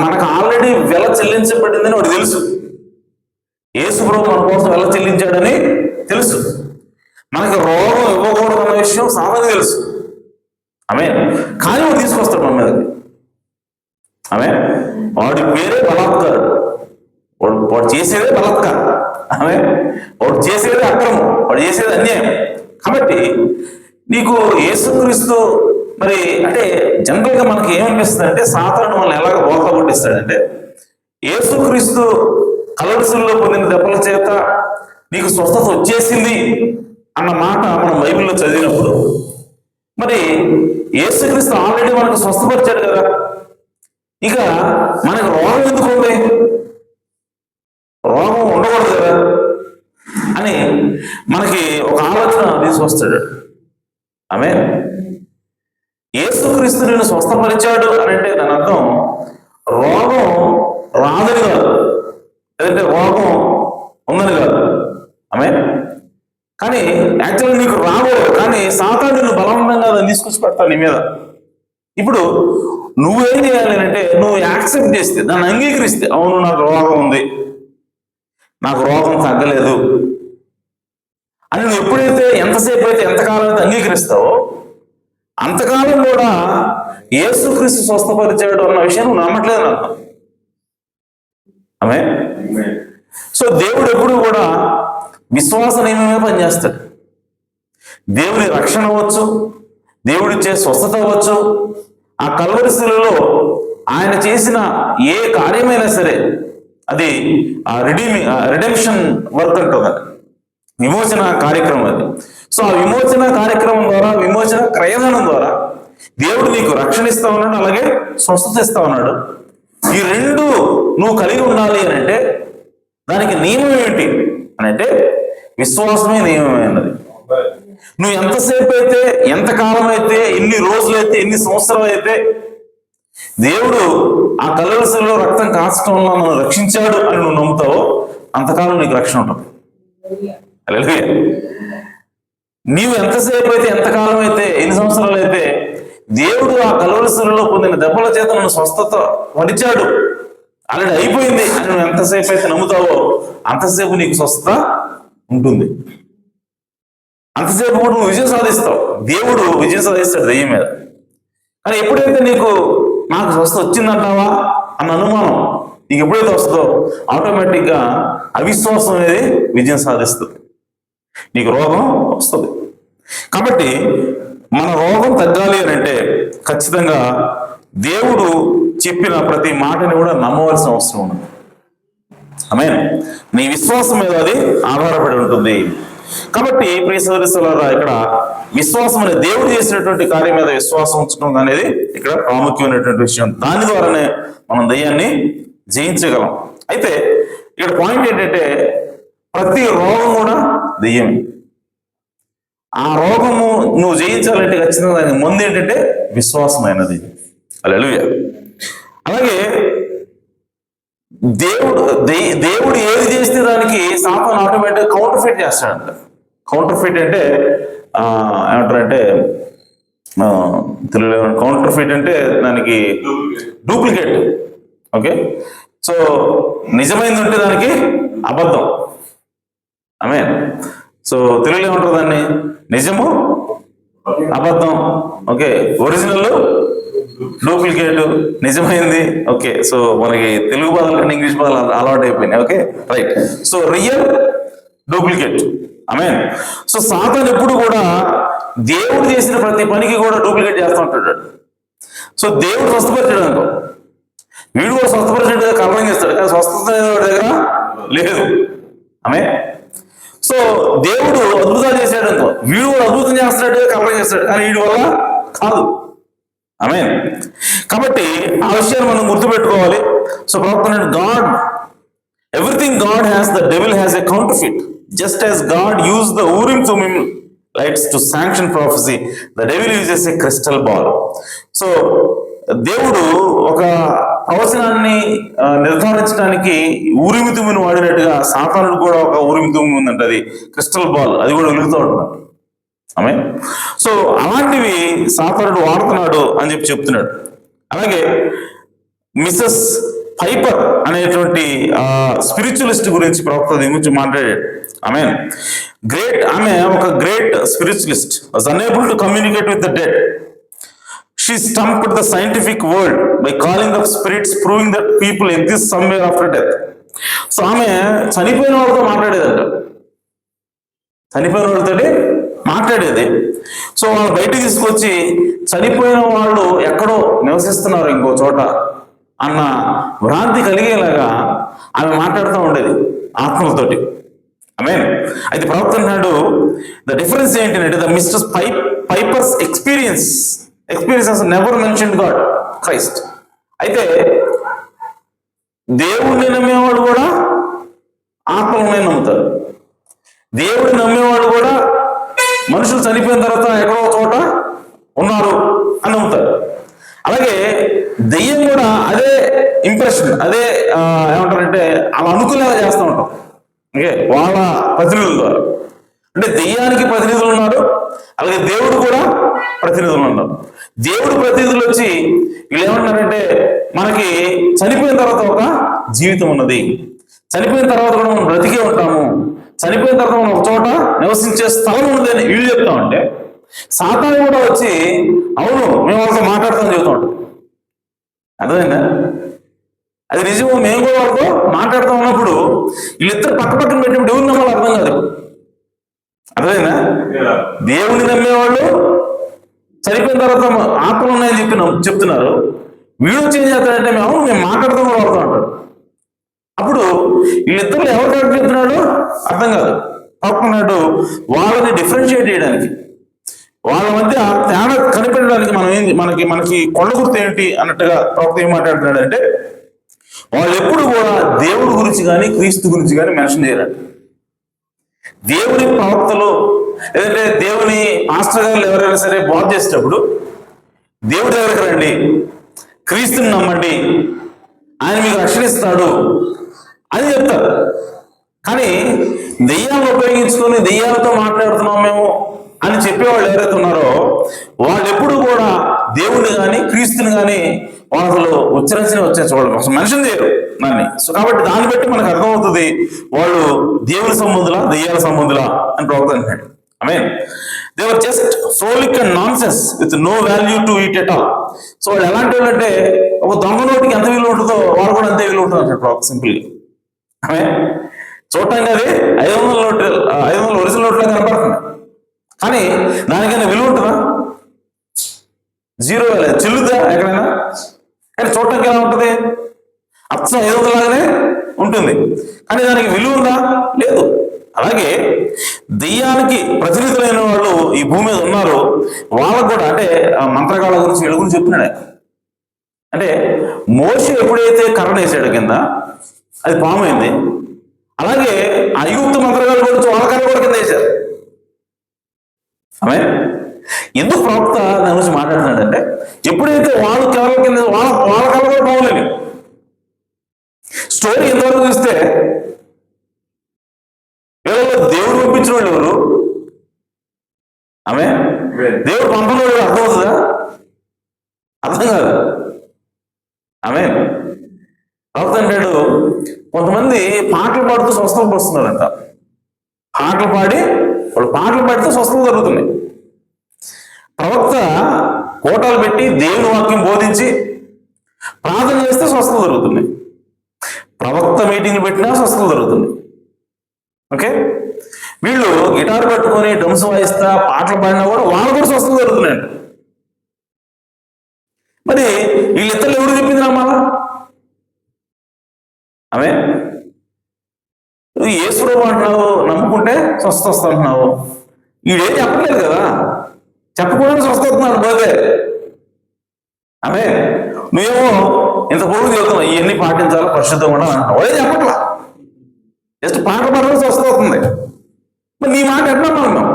మనకు ఆల్రెడీ వెల చెల్లించబడిందని వాడు తెలుసు. యేసుప్రభు మన కోసం వెల చెల్లించాడని తెలుసు. మనకు రోగం ఇవ్వకూడదు అన్న విషయం సాధారణ తెలుసు. ఆమేన్. కానీ వాడు తీసుకొస్తాడు మన మీదకి. ఆమేన్. వాడి పేరే బలాత్కారం. వాడు చేసేదే బలాత్కారం. ఆమేన్. వాడు చేసేదే అక్రమం, వాడు చేసేది అన్యాయం. కాబట్టి నీకు యేసుక్రీస్తు మరి అంటే జనరల్గా మనకి ఏమనిపిస్తుంది అంటే సాతానుడు మనల్ని ఎలాగ బోధ కొట్టిస్తాడంటే యేసుక్రీస్తు కలవరిశిలువలో పొందిన దెబ్బల చేత నీకు స్వస్థత వచ్చేసింది అన్న మాట మనం బైబిల్లో చదివినప్పుడు మరి యేసుక్రీస్తు ఆల్రెడీ మనకు స్వస్థపరిచాడు కదా, ఇక మనకు రోగం ఎందుకు ఉంది, రోగం ఉండకూడదు కదా అని మనకి ఒక ఆలోచన తీసుకొస్తాడు. ఆమేన్. యేసుక్రీస్తు నేను స్వస్థపరిచాడు అని అంటే దాని అర్థం రోగం రాదని కాదు, లేదంటే రోగం ఉందని కాదు. ఆమేన్. కానీ యాక్చువల్గా నీకు రాకూడదు, కానీ సాతానుడు నిన్ను బలవంతంగా దాన్ని తీసుకొచ్చి పెడతాను నీ మీద. ఇప్పుడు నువ్వేం చేయాలి అంటే నువ్వు యాక్సెప్ట్ చేస్తే, దాన్ని అంగీకరిస్తే, అవును నాకు రోగం ఉంది, నాకు రోగం తగ్గలేదు అని నువ్వు ఎప్పుడైతే ఎంతసేపు అయితే ఎంతకాలం అయితే అంగీకరిస్తావో అంతకాలం కూడా యేసుక్రీస్తు స్వస్థపరిచాడు అన్న విషయం నువ్వు నమ్మట్లేదు అన్న. ఆమేన్. సో దేవుడు ఎప్పుడు కూడా విశ్వాస నియమమే పనిచేస్తాడు. దేవుని రక్షణ అవ్వచ్చు, దేవుడిచ్చే స్వస్థత అవ్వచ్చు, ఆ కల్వరి శిలువలో ఆయన చేసిన ఏ కార్యమైనా సరే అది రిడెంప్షన్ వర్క్ అంటుంది, విమోచన కార్యక్రమం అది. సో ఆ విమోచన కార్యక్రమం ద్వారా, విమోచన క్రయధనం ద్వారా దేవుడు నీకు రక్షణ ఇస్తా ఉన్నాడు, అలాగే స్వస్థత ఇస్తా ఉన్నాడు. ఈ రెండు నువ్వు కలిగి ఉండాలి అని అంటే దానికి నియమం ఏంటి అని అంటే విశ్వాసమే నియమమైనది. నువ్వు ఎంతసేపు అయితే, ఎంతకాలం అయితే, ఎన్ని రోజులైతే, ఎన్ని సంవత్సరాలు అయితే దేవుడు ఆ కల్వరి శిలువలో రక్తం కాచడం వల్ల నన్ను రక్షించాడు అని నువ్వు నమ్ముతావో అంతకాలం నీకు రక్షణ ఉంటుంది. హల్లెలూయా. నీవు ఎంతసేపు అయితే, ఎంతకాలం అయితే, ఎన్ని సంవత్సరాలు అయితే దేవుడు ఆ కల్వరి శిలువలో పొందిన దెబ్బల చేత నన్ను స్వస్థత పరిచాడు, ఆల్రెడీ అయిపోయింది అని నువ్వు ఎంతసేపు అయితే నమ్ముతావో అంతసేపు నీకు స్వస్థత ఉంటుంది. అంతసేపు కూడా నువ్వు విజయం సాధిస్తావు. దేవుడు విజయం సాధిస్తాడు దెయ్యం మీద. కానీ ఎప్పుడైతే నీకు నాకు స్వస్థత వచ్చిందంటావా అన్న అనుమానం నీకు ఎప్పుడైతే వస్తుందో ఆటోమేటిక్గా అవిశ్వాసం అనేది విజయం సాధిస్తుంది, నీకు రోగం వస్తుంది. కాబట్టి మన రోగం తగ్గాలి అని అంటే ఖచ్చితంగా దేవుడు చెప్పిన ప్రతి మాటని కూడా నమ్మవలసిన అవసరం ఉంది. ఆమేన్. నీ విశ్వాసం మీద అది ఆధారపడి ఉంటుంది. కాబట్టి ప్రియ సోదరులారా, ఇక్కడ విశ్వాసం అనే దేవుడు చేసినటువంటి కార్యం మీద విశ్వాసం ఉంచడం అనేది ఇక్కడ ప్రాముఖ్యమైనటువంటి విషయం. దాని ద్వారానే మనం దయ్యాన్ని జయించగలం. అయితే ఇక్కడ పాయింట్ ఏంటంటే ప్రతి రోగం కూడా దయ్యమే. ఆ రోగము నువ్వు జయించాలంటే ఖచ్చితంగా దానికి ముందు ఏంటంటే విశ్వాసమైనది. హల్లెలూయా. అలాగే దేవుడు ఏది చేస్తే దానికి సాతాను ఆటోమేటిక్ కౌంటర్ ఫిట్ చేస్తాడంట. కౌంటర్ ఫిట్ అంటే ఏమంటారంటే తెలుగులో కౌంటర్ ఫిట్ అంటే దానికి డూప్లికేట్. ఓకే. సో నిజమైంది ఉంటే దానికి అబద్ధం. ఆమేన్. సో తెలుగులో ఏమంటారు దాన్ని, నిజము అబద్ధం, ఓకే, ఒరిజినల్ డూప్లికేట్, నిజమైంది. ఓకే, సో మనకి తెలుగు పదాలు కన్నా ఇంగ్లీష్ పదాలు అలవాటు అయిపోయినాయి. Okay, right. So real, duplicate. Amen. So సాతాను ఎప్పుడు కూడా దేవుడు చేసిన ప్రతి పనికి కూడా డూప్లికేట్ చేస్తూ ఉంటాడు. సో దేవుడు స్వస్థపరిచాడు అనుకో, వీడు కూడా స్వస్థపరిచినట్టుగా కలరం చేస్తాడు, కానీ స్వస్థత వాడి దగ్గర లేదు. ఆమె. సో దేవుడు అద్భుతాలు చేశాడు అనుకో, వీడు కూడా అద్భుతం చేస్తున్నట్టుగా కలరం చేస్తాడు, కానీ వీడి వల్ల కాదు. ఆమె. కాబట్టి ఆ విషయాన్ని మనం గుర్తుపెట్టుకోవాలి. సో ప్రవక్త God, everything God has, the devil has a counterfeit. Just as God used the Urim Thummim lights to sanction prophecy, the devil uses a crystal ball. So దేవుడు ఒక ప్రవచనాన్ని నిర్ధారించడానికి ఊరిమి తుమ్మిని వాడినట్టుగా సాతానుడు కూడా ఒక ఊరిమి తుమ్మి ఉందంట, అది క్రిస్టల్ బాల్, అది కూడా వెలుగుతూ ఉంటున్నాడు. ఆమె. సో అలాంటివి సాతానుడు వాడుతున్నాడు అని చెప్తున్నాడు. అలాగే మిసెస్ పైపర్ అనేటువంటి స్పిరిచువలిస్ట్ గురించి ప్రవక్త దీని గురించి మాట్లాడాడు. ఆమె ఆమె ఒక great spiritualist, was unable to communicate with the dead. She stumped the scientific world by calling up spirits, proving that people exist somewhere after death. So ఆమె చనిపోయిన వాళ్ళతో మాట్లాడేదంట, చనిపోయిన వాళ్ళతో మాట్లాడేది. సో వాళ్ళు బయటికి తీసుకొచ్చి చనిపోయిన వాళ్ళు ఎక్కడో నివసిస్తున్నారు ఇంకో చోట అన్న భ్రాంతి కలిగేలాగా ఆమె మాట్లాడుతూ ఉండేది ఆత్మలతోటి. ఆమె. అయితే ప్రవక్త అన్నాడు, ద డిఫరెన్స్ ఏంటంటే the mister pipers experience never mention God Christ. అయితే దేవుడిని నమ్మేవాడు కూడా ఆత్మలనే నమ్ముతారు, దేవుడిని నమ్మేవాడు కూడా మనుషులు చనిపోయిన తర్వాత ఎక్కడో చోట ఉన్నారు అని నమ్ముతారు. అలాగే దెయ్యం కూడా అదే ఇంప్రెషన్, అదే ఏమంటారంటే అలా అనుకునేలా చేస్తూ ఉంటాం. ఓకే, వాళ్ళ ప్రతినిధుల ద్వారా. అంటే దెయ్యానికి ప్రతినిధులు ఉన్నారు, అలాగే దేవుడు కూడా ప్రతినిధులు ఉన్నారు. దేవుడు ప్రతినిధులు వచ్చి వీళ్ళు ఏమంటారంటే మనకి చనిపోయిన తర్వాత ఒక జీవితం ఉన్నది, చనిపోయిన తర్వాత కూడా మనం బ్రతికే ఉంటాము, చనిపోయిన తర్వాత మనం ఒక చోట నివసించే స్థలం ఉన్నది అని వీళ్ళు చెప్తామంటే, సాతాను కూడా వచ్చి అవును మేము వాళ్ళతో మాట్లాడతామని చెబుతూ ఉంటాం. అర్థమైందా? అది నిజమో, మేము కూడా వాళ్ళతో మాట్లాడుతూ ఉన్నప్పుడు వీళ్ళిద్దరు పక్క పక్కన పెట్టినప్పుడు ఎవరు నమ్మాలో అర్థం కాదు. అర్థమైందా? దేవుని నమ్మేవాళ్ళు చనిపోయిన తర్వాత ఆత్మలు ఉన్నాయని చెప్తున్నారు, వీడు వచ్చి ఏం చేస్తాడంటే మేము మాట్లాడుతూ కూడా వాళ్ళతో అంటాడు. అప్పుడు వీళ్ళిద్దరు ఎవరు కరెక్ట్ చెప్తున్నాడు అర్థం కాదు. అప్పుడు వాళ్ళని డిఫరెన్షియేట్ చేయడానికి, వాళ్ళ మధ్య తేడా కనిపెట్టడానికి మనకి కొండ గుర్తు ఏంటి అన్నట్టుగా ప్రవక్త ఏం మాట్లాడుతున్నాడు అంటే, వాళ్ళు ఎప్పుడు కూడా దేవుడి గురించి కానీ క్రీస్తు గురించి కానీ మెన్షన్ చేయరండి. దేవుని ప్రవక్తలు లేదంటే దేవుని మాస్టర్ గారు ఎవరైనా సరే బోధ చేసేటప్పుడు దేవుడి దగ్గరకు రండి, క్రీస్తుని నమ్మండి, ఆయన మీకు రక్షణిస్తాడు అని చెప్తారు. కానీ దెయ్యాలను ఉపయోగించుకొని దెయ్యాలతో మాట్లాడుతున్నాం మేము అని చెప్పేవాళ్ళు ఎవరైతే ఉన్నారో వాళ్ళు ఎప్పుడు కూడా దేవుడిని కానీ క్రీస్తుని కానీ వాళ్ళు ఉచ్చరించిన చూడడం అసలు మెన్షన్ చేయరు దాన్ని. సో కాబట్టి దాన్ని బట్టి మనకు అర్థమవుతుంది వాళ్ళు దేవుని సంబంధులా దెయ్యాల సంబంధులా అని ప్రవక్త అంటాడు. I mean they were just frolic and nonsense with no value to it at all. So వాళ్ళు ఎలాంటి వాళ్ళు అంటే ఒక దొంగ నోటికి ఎంత విలువ ఉంటుందో వాళ్ళు కూడా అంతే విలువ ఉంటుంది అంటాడు ప్రవక్త సింపుల్గా. ఆమె చూడటానికి అది 500 నోట్లు 500 ఒరిజినల్ నోట్లా కనపడుతుంది, కానీ దానికైనా విలువ ఉంటుందా? జీరో వాల్యూ, చిల్లుదా ఎక్కడైనా? కానీ చూడటానికి ఎలా ఉంటుంది? అచ్చం 500 లాగానే ఉంటుంది, కానీ దానికి విలువ ఉందా? లేదు. అలాగే దెయ్యానికి ప్రతినిధులైన వాళ్ళు ఈ భూమి మీద ఉన్నారు, వాళ్ళకు కూడా అంటే మంత్రగాళ్ళ గురించి వీళ్ళ గురించి చెప్తున్నాడు. అంటే మోషే ఎప్పుడైతే కర్ర వేసాడు కింద అది పాము అయింది, అలాగే ఐగుప్తు మంత్రగాళ్ళ గురించి వాళ్ళ కర్ర కూడా కింద వేశారు. ఆమె ఎందుకు ప్రవక్త దాని గురించి మాట్లాడుతున్నాడంటే ఎప్పుడైతే వాళ్ళు కర్ర కింద వాళ్ళ కర్ర కూడా పాములేని స్టోరీ ఎంతవరకు చూస్తే దేవుడు పంపించిన వాళ్ళు ఎవరు? ఆమె దేవుడు పంపిన వాళ్ళు అర్థమవుతుందా? అర్థం కాదు. ఆమె ప్రవక్త అంటాడు కొంతమంది పాటలు పాడుతూ స్వస్థత వస్తున్నారంట. పాటలు పాడితే స్వస్థత జరుగుతున్నాయి. ప్రవక్త కోటాలు పెట్టి దేవుని వాక్యం బోధించి ప్రార్థన చేస్తే స్వస్థత జరుగుతుంది. ప్రవక్త మీటింగ్లు పెట్టినా స్వస్థత జరుగుతుంది. ఓకే, వీళ్ళు గిటార్ పట్టుకొని డ్రమ్స్ వాయిస్తా పాటలు పాడినా కూడా వాళ్ళు కూడా స్వస్థత జరుగుతున్నాయండి. మరి వీళ్ళిద్దరు ఎవరు చెప్పింది నమ్మాలా? ఆమె నువ్వు యేసుప్రభు అంటున్నావు, నమ్ముకుంటే స్వస్థ వస్తా అంటున్నావు. వీడేం చెప్పలేదు కదా, చెప్పకుండా స్వస్థ వస్తున్నాడు పోతే. ఆమె నువ్వేమో ఇంత పొరుగు చెబుతున్నావు ఇవన్నీ పాటించాలి పరిశుద్ధం కూడా అంటున్నావు. అదే చెప్పట్లా, జస్ట్ పాట పాడడం స్వస్థ అవుతుంది. మరి నీ మాట ఎట్లా మనం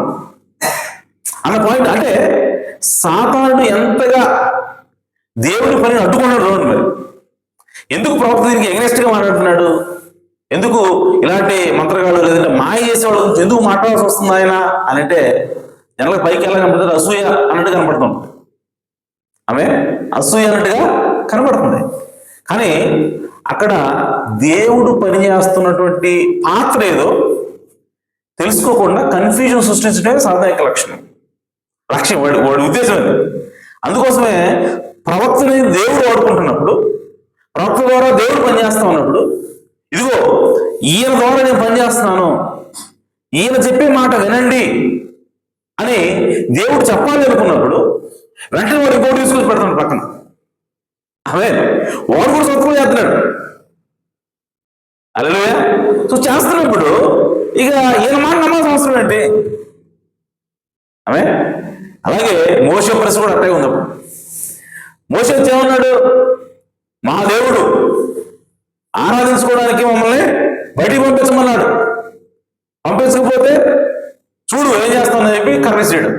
అన్న పాయింట్. అంటే సాతానుడు ఎంతగా దేవుడి పనిని అడ్డుకున్నాడు చూడండి. మరి ఎందుకు ప్రవక్త దీనికి ఎగ్నెస్ట్ గా మాట్లాడుతున్నాడు? ఎందుకు ఇలాంటి మంత్రగాళ్ళు లేదంటే మాయ చేసేవాళ్ళు ఎందుకు మాట్లాడాల్సి వస్తుంది ఆయన అని అంటే, జనాలకు పైకి ఎలా కనపడుతుంది? అసూయ అన్నట్టు కనపడుతుంది. ఆమె అసూయ అన్నట్టుగా కనపడుతుంది. కానీ అక్కడ దేవుడు పనిచేస్తున్నటువంటి పాత్ర ఏదో తెలుసుకోకుండా కన్ఫ్యూజన్ సృష్టించడమే సాధారణ లక్ష్యం వాడి ఉద్దేశం అది. అందుకోసమే ప్రవక్తని దేవుడు వాడుకుంటున్నప్పుడు, ప్రవక్త ద్వారా దేవుడు పనిచేస్తా ఉన్నప్పుడు, ఇదిగో ఈయన ద్వారా నేను పనిచేస్తున్నాను, ఈయన చెప్పే మాట వినండి అని దేవుడు చెప్పాలి అనుకున్నప్పుడు వెంటనే వాడు ఇంకోటి తీసుకొచ్చి పెడతాడు పక్కన. అవే వాడు కూడా సొంతంగా చేస్తున్నాడు. హల్లెలూయా. సో చేస్తున్నప్పుడు ఇక ఈయన మాట నమ్మాల్సిన అవసరం ఏంటి? అవే అలాగే మోషే ప్రశ్న కూడా అట్టే ఉంది. మోషే ఏమన్నాడు? మా దేవుడు ఆరాధించుకోవడానికి మమ్మల్ని బయటికి పంపించమన్నాడు, పంపించకపోతే చూడు ఏం చేస్తానని చెప్పి కర్రీసాడు.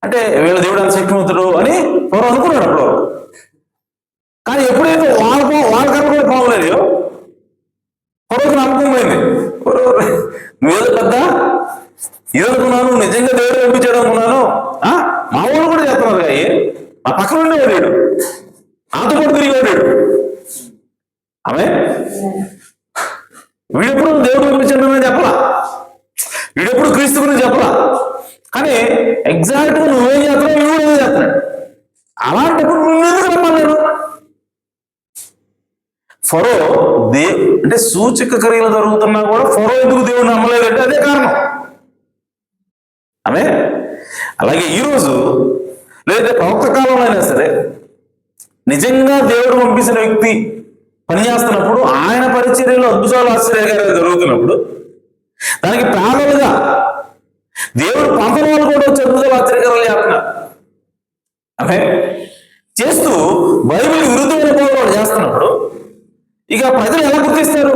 అంటే వీళ్ళ దేవుడు అంత శక్తివంతుడు అని ఎవరు అనుకున్నాడు అప్పుడు. కానీ ఎప్పుడైతే వాళ్ళ కర్ర కూడా పోవలేదు, పొరకు నమ్మకం పోయింది. నువ్వేదో పెద్ద ఇదనుకున్నాను, నిజంగా దేవుడు పంపించాడు అనుకున్నాను. మా వాళ్ళు కూడా చేస్తున్నారు అయ్యి, ఆ పక్కన ఉండేవాడు, ఆతో కూడా తిరిగేవాడు. ఆమె వీడెప్పుడు దేవుడు పంపించాడు అని చెప్పలా, వీడెప్పుడు క్రీస్తు గురించి చెప్పలా. కానీ ఎగ్జాక్ట్ గా నువ్వేం చేస్తున్నావు, వీడు కూడా ఏం చేస్తున్నాడు. అలాంటప్పుడు నువ్వెందుకు నమ్మలేను? ఫరో అంటే సూచక క్రియలు జరుగుతున్నా కూడా ఫరో ఎందుకు దేవుడు నమ్మలేదంటే అదే కారణం. ఆమె అలాగే ఈరోజు లేదా ప్రవక్త కాలంలో అయినా సరే నిజంగా దేవుడు పంపించిన వ్యక్తి పనిచేస్తున్నప్పుడు, ఆయన పరిచర్యలో అద్భుతాలు ఆశ్చర్యకార్యాలు జరుగుతున్నప్పుడు దానికి ప్యారలుగా దేవుడు పంపని వాళ్ళు కూడా వచ్చి అద్భుతాలు ఆశ్చర్యకార్యాలు చేస్తున్నారు. ఆమె చేస్తూ బైబిల్ విరుద్ధమైన పోరాటాలు చేస్తున్నప్పుడు ఇక ప్రజలు ఎలా గుర్తిస్తారు?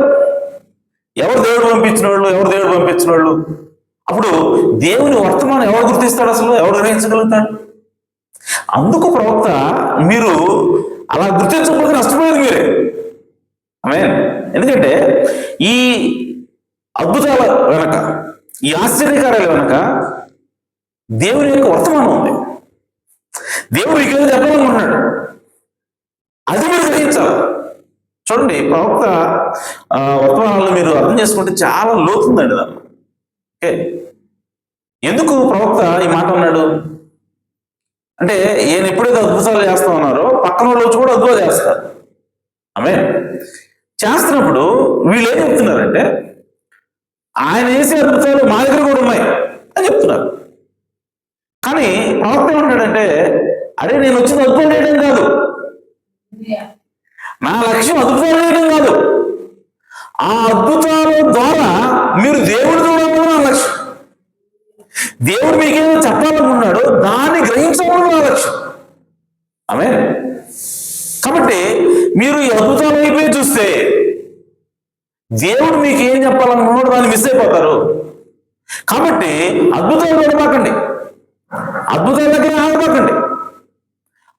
ఎవరు దేవుడు పంపించిన వాళ్ళు, ఎవరు దేవుడు పంపించిన వాళ్ళు? అప్పుడు దేవుని వర్తమానం ఎవరు గుర్తిస్తాడు? అసలు ఎవరు గ్రహించగలుగుతాడు? అందుకు ప్రవక్త మీరు అలా గుర్తించకపోతే నష్టపోయేది మీరే. ఆమె ఎందుకంటే ఈ అద్భుతాల వెనక, ఈ ఆశ్చర్యకార్యాల వెనక దేవుని యొక్క వర్తమానం ఉంది. దేవుడు ఇక చెప్పాలనుకుంటున్నాడు, అది మీరు గ్రహించాలి. చూడండి, ప్రవక్త వర్తమానాలను మీరు అర్థం చేసుకుంటే చాలా లోతుందండి దాన్ని. ఓకే, ఎందుకు ప్రవక్త ఈ మాట అన్నాడు అంటే, ఈయన ఎప్పుడైతే అద్భుతాలు చేస్తా ఉన్నారో పక్కన వాళ్ళు వచ్చి కూడా అద్భుతాలు చేస్తారు. ఆమె చేస్తున్నప్పుడు వీళ్ళు ఏం చెప్తున్నారంటే, ఆయన చేసే అద్భుతాలు మా దగ్గర కూడా ఉన్నాయి అని చెప్తున్నారు. కానీ ప్రవక్త ఏమంటాడంటే, అరే నేను వచ్చింది అద్భుతం చేయడం కాదు, నా లక్ష్యం అద్భుతాలు చేయడం కాదు, ఆ అద్భుతాల ద్వారా మీరు దేవుడు చూడడం నా లక్ష్యం. దేవుడు మీకేదో చెప్పాలనుకున్నాడు, దాన్ని గ్రహించడం నా లక్ష్యం. ఆమె కాబట్టి మీరు ఈ అద్భుతాలు అయిపోయి చూస్తే దేవుడు మీకు ఏం చెప్పాలనుకున్నాడు దాన్ని మిస్ అయిపోతారు. కాబట్టి అద్భుతాలు చూడబాకండి, అద్భుతాల దగ్గర ఆగబాకండి.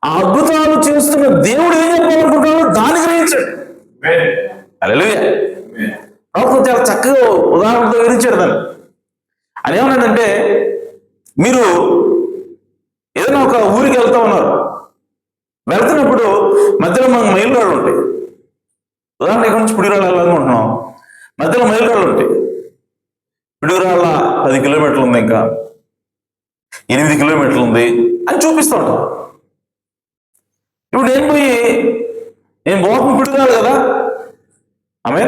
ఆ అద్భుతాలు చేస్తున్న దేవుడు ఏం చెప్పాలనుకుంటున్నాడో దాన్ని గ్రహించండి. హల్లెలూయా. ప్రవక్త చాలా చక్కగా ఉదాహరణతో వివరించాడు దాన్ని. అని ఏమన్నాడంటే, మీరు ఏదైనా ఒక ఊరికి వెళ్తా ఉన్నారు, వెళ్తున్నప్పుడు మధ్యలో మనకు మైలురాళ్ళు ఉంటాయి. ఉదాహరణ ఇక్కడ నుంచి పిడుగురాళ్ళు వెళ్ళాలనుకుంటున్నాం, మధ్యలో మైలురాళ్ళు ఉంటాయి. పిడుగురాళ్ళ 10 కిలోమీటర్లు ఉంది, ఇంకా 8 కిలోమీటర్లు ఉంది, అని చూపిస్తూ ఉంటాం. ఇప్పుడు నేను మోహం పిడుగురాలు కదా, ఆమె.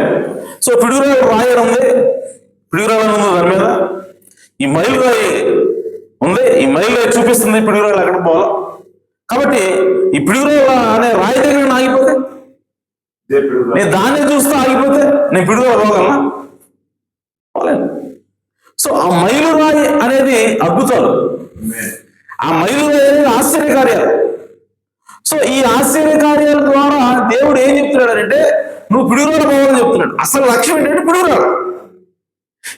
సో పిడుగురాలు రాయని ఉంది, పిడుగురాలని ఉంది దాని మీద. ఈ మైలురాయి ఉంది, ఈ మైలురాయి చూపిస్తుంది పిడుగురాలు ఎక్కడ పోవాలో. కాబట్టి ఈ పిడుగురాలు అనే రాయి దగ్గర నేను ఆగిపోతే, నేను దాన్ని చూస్తూ ఆగిపోతే నేను పిడుగురాలు పోగలనా? పోలేను. సో ఆ మైలురాయి అనేది అద్భుతాలు, ఆ మైలురాయి అనేది ఆశ్చర్యకార్యాలు. సో ఈ ఆశ్చర్యకార్యాల ద్వారా దేవుడు ఏం చెప్తున్నాడు అంటే, నువ్వు పిడుగురాలు పోవాలని చెప్తున్నాడు. అసలు లక్ష్యం ఏంటంటే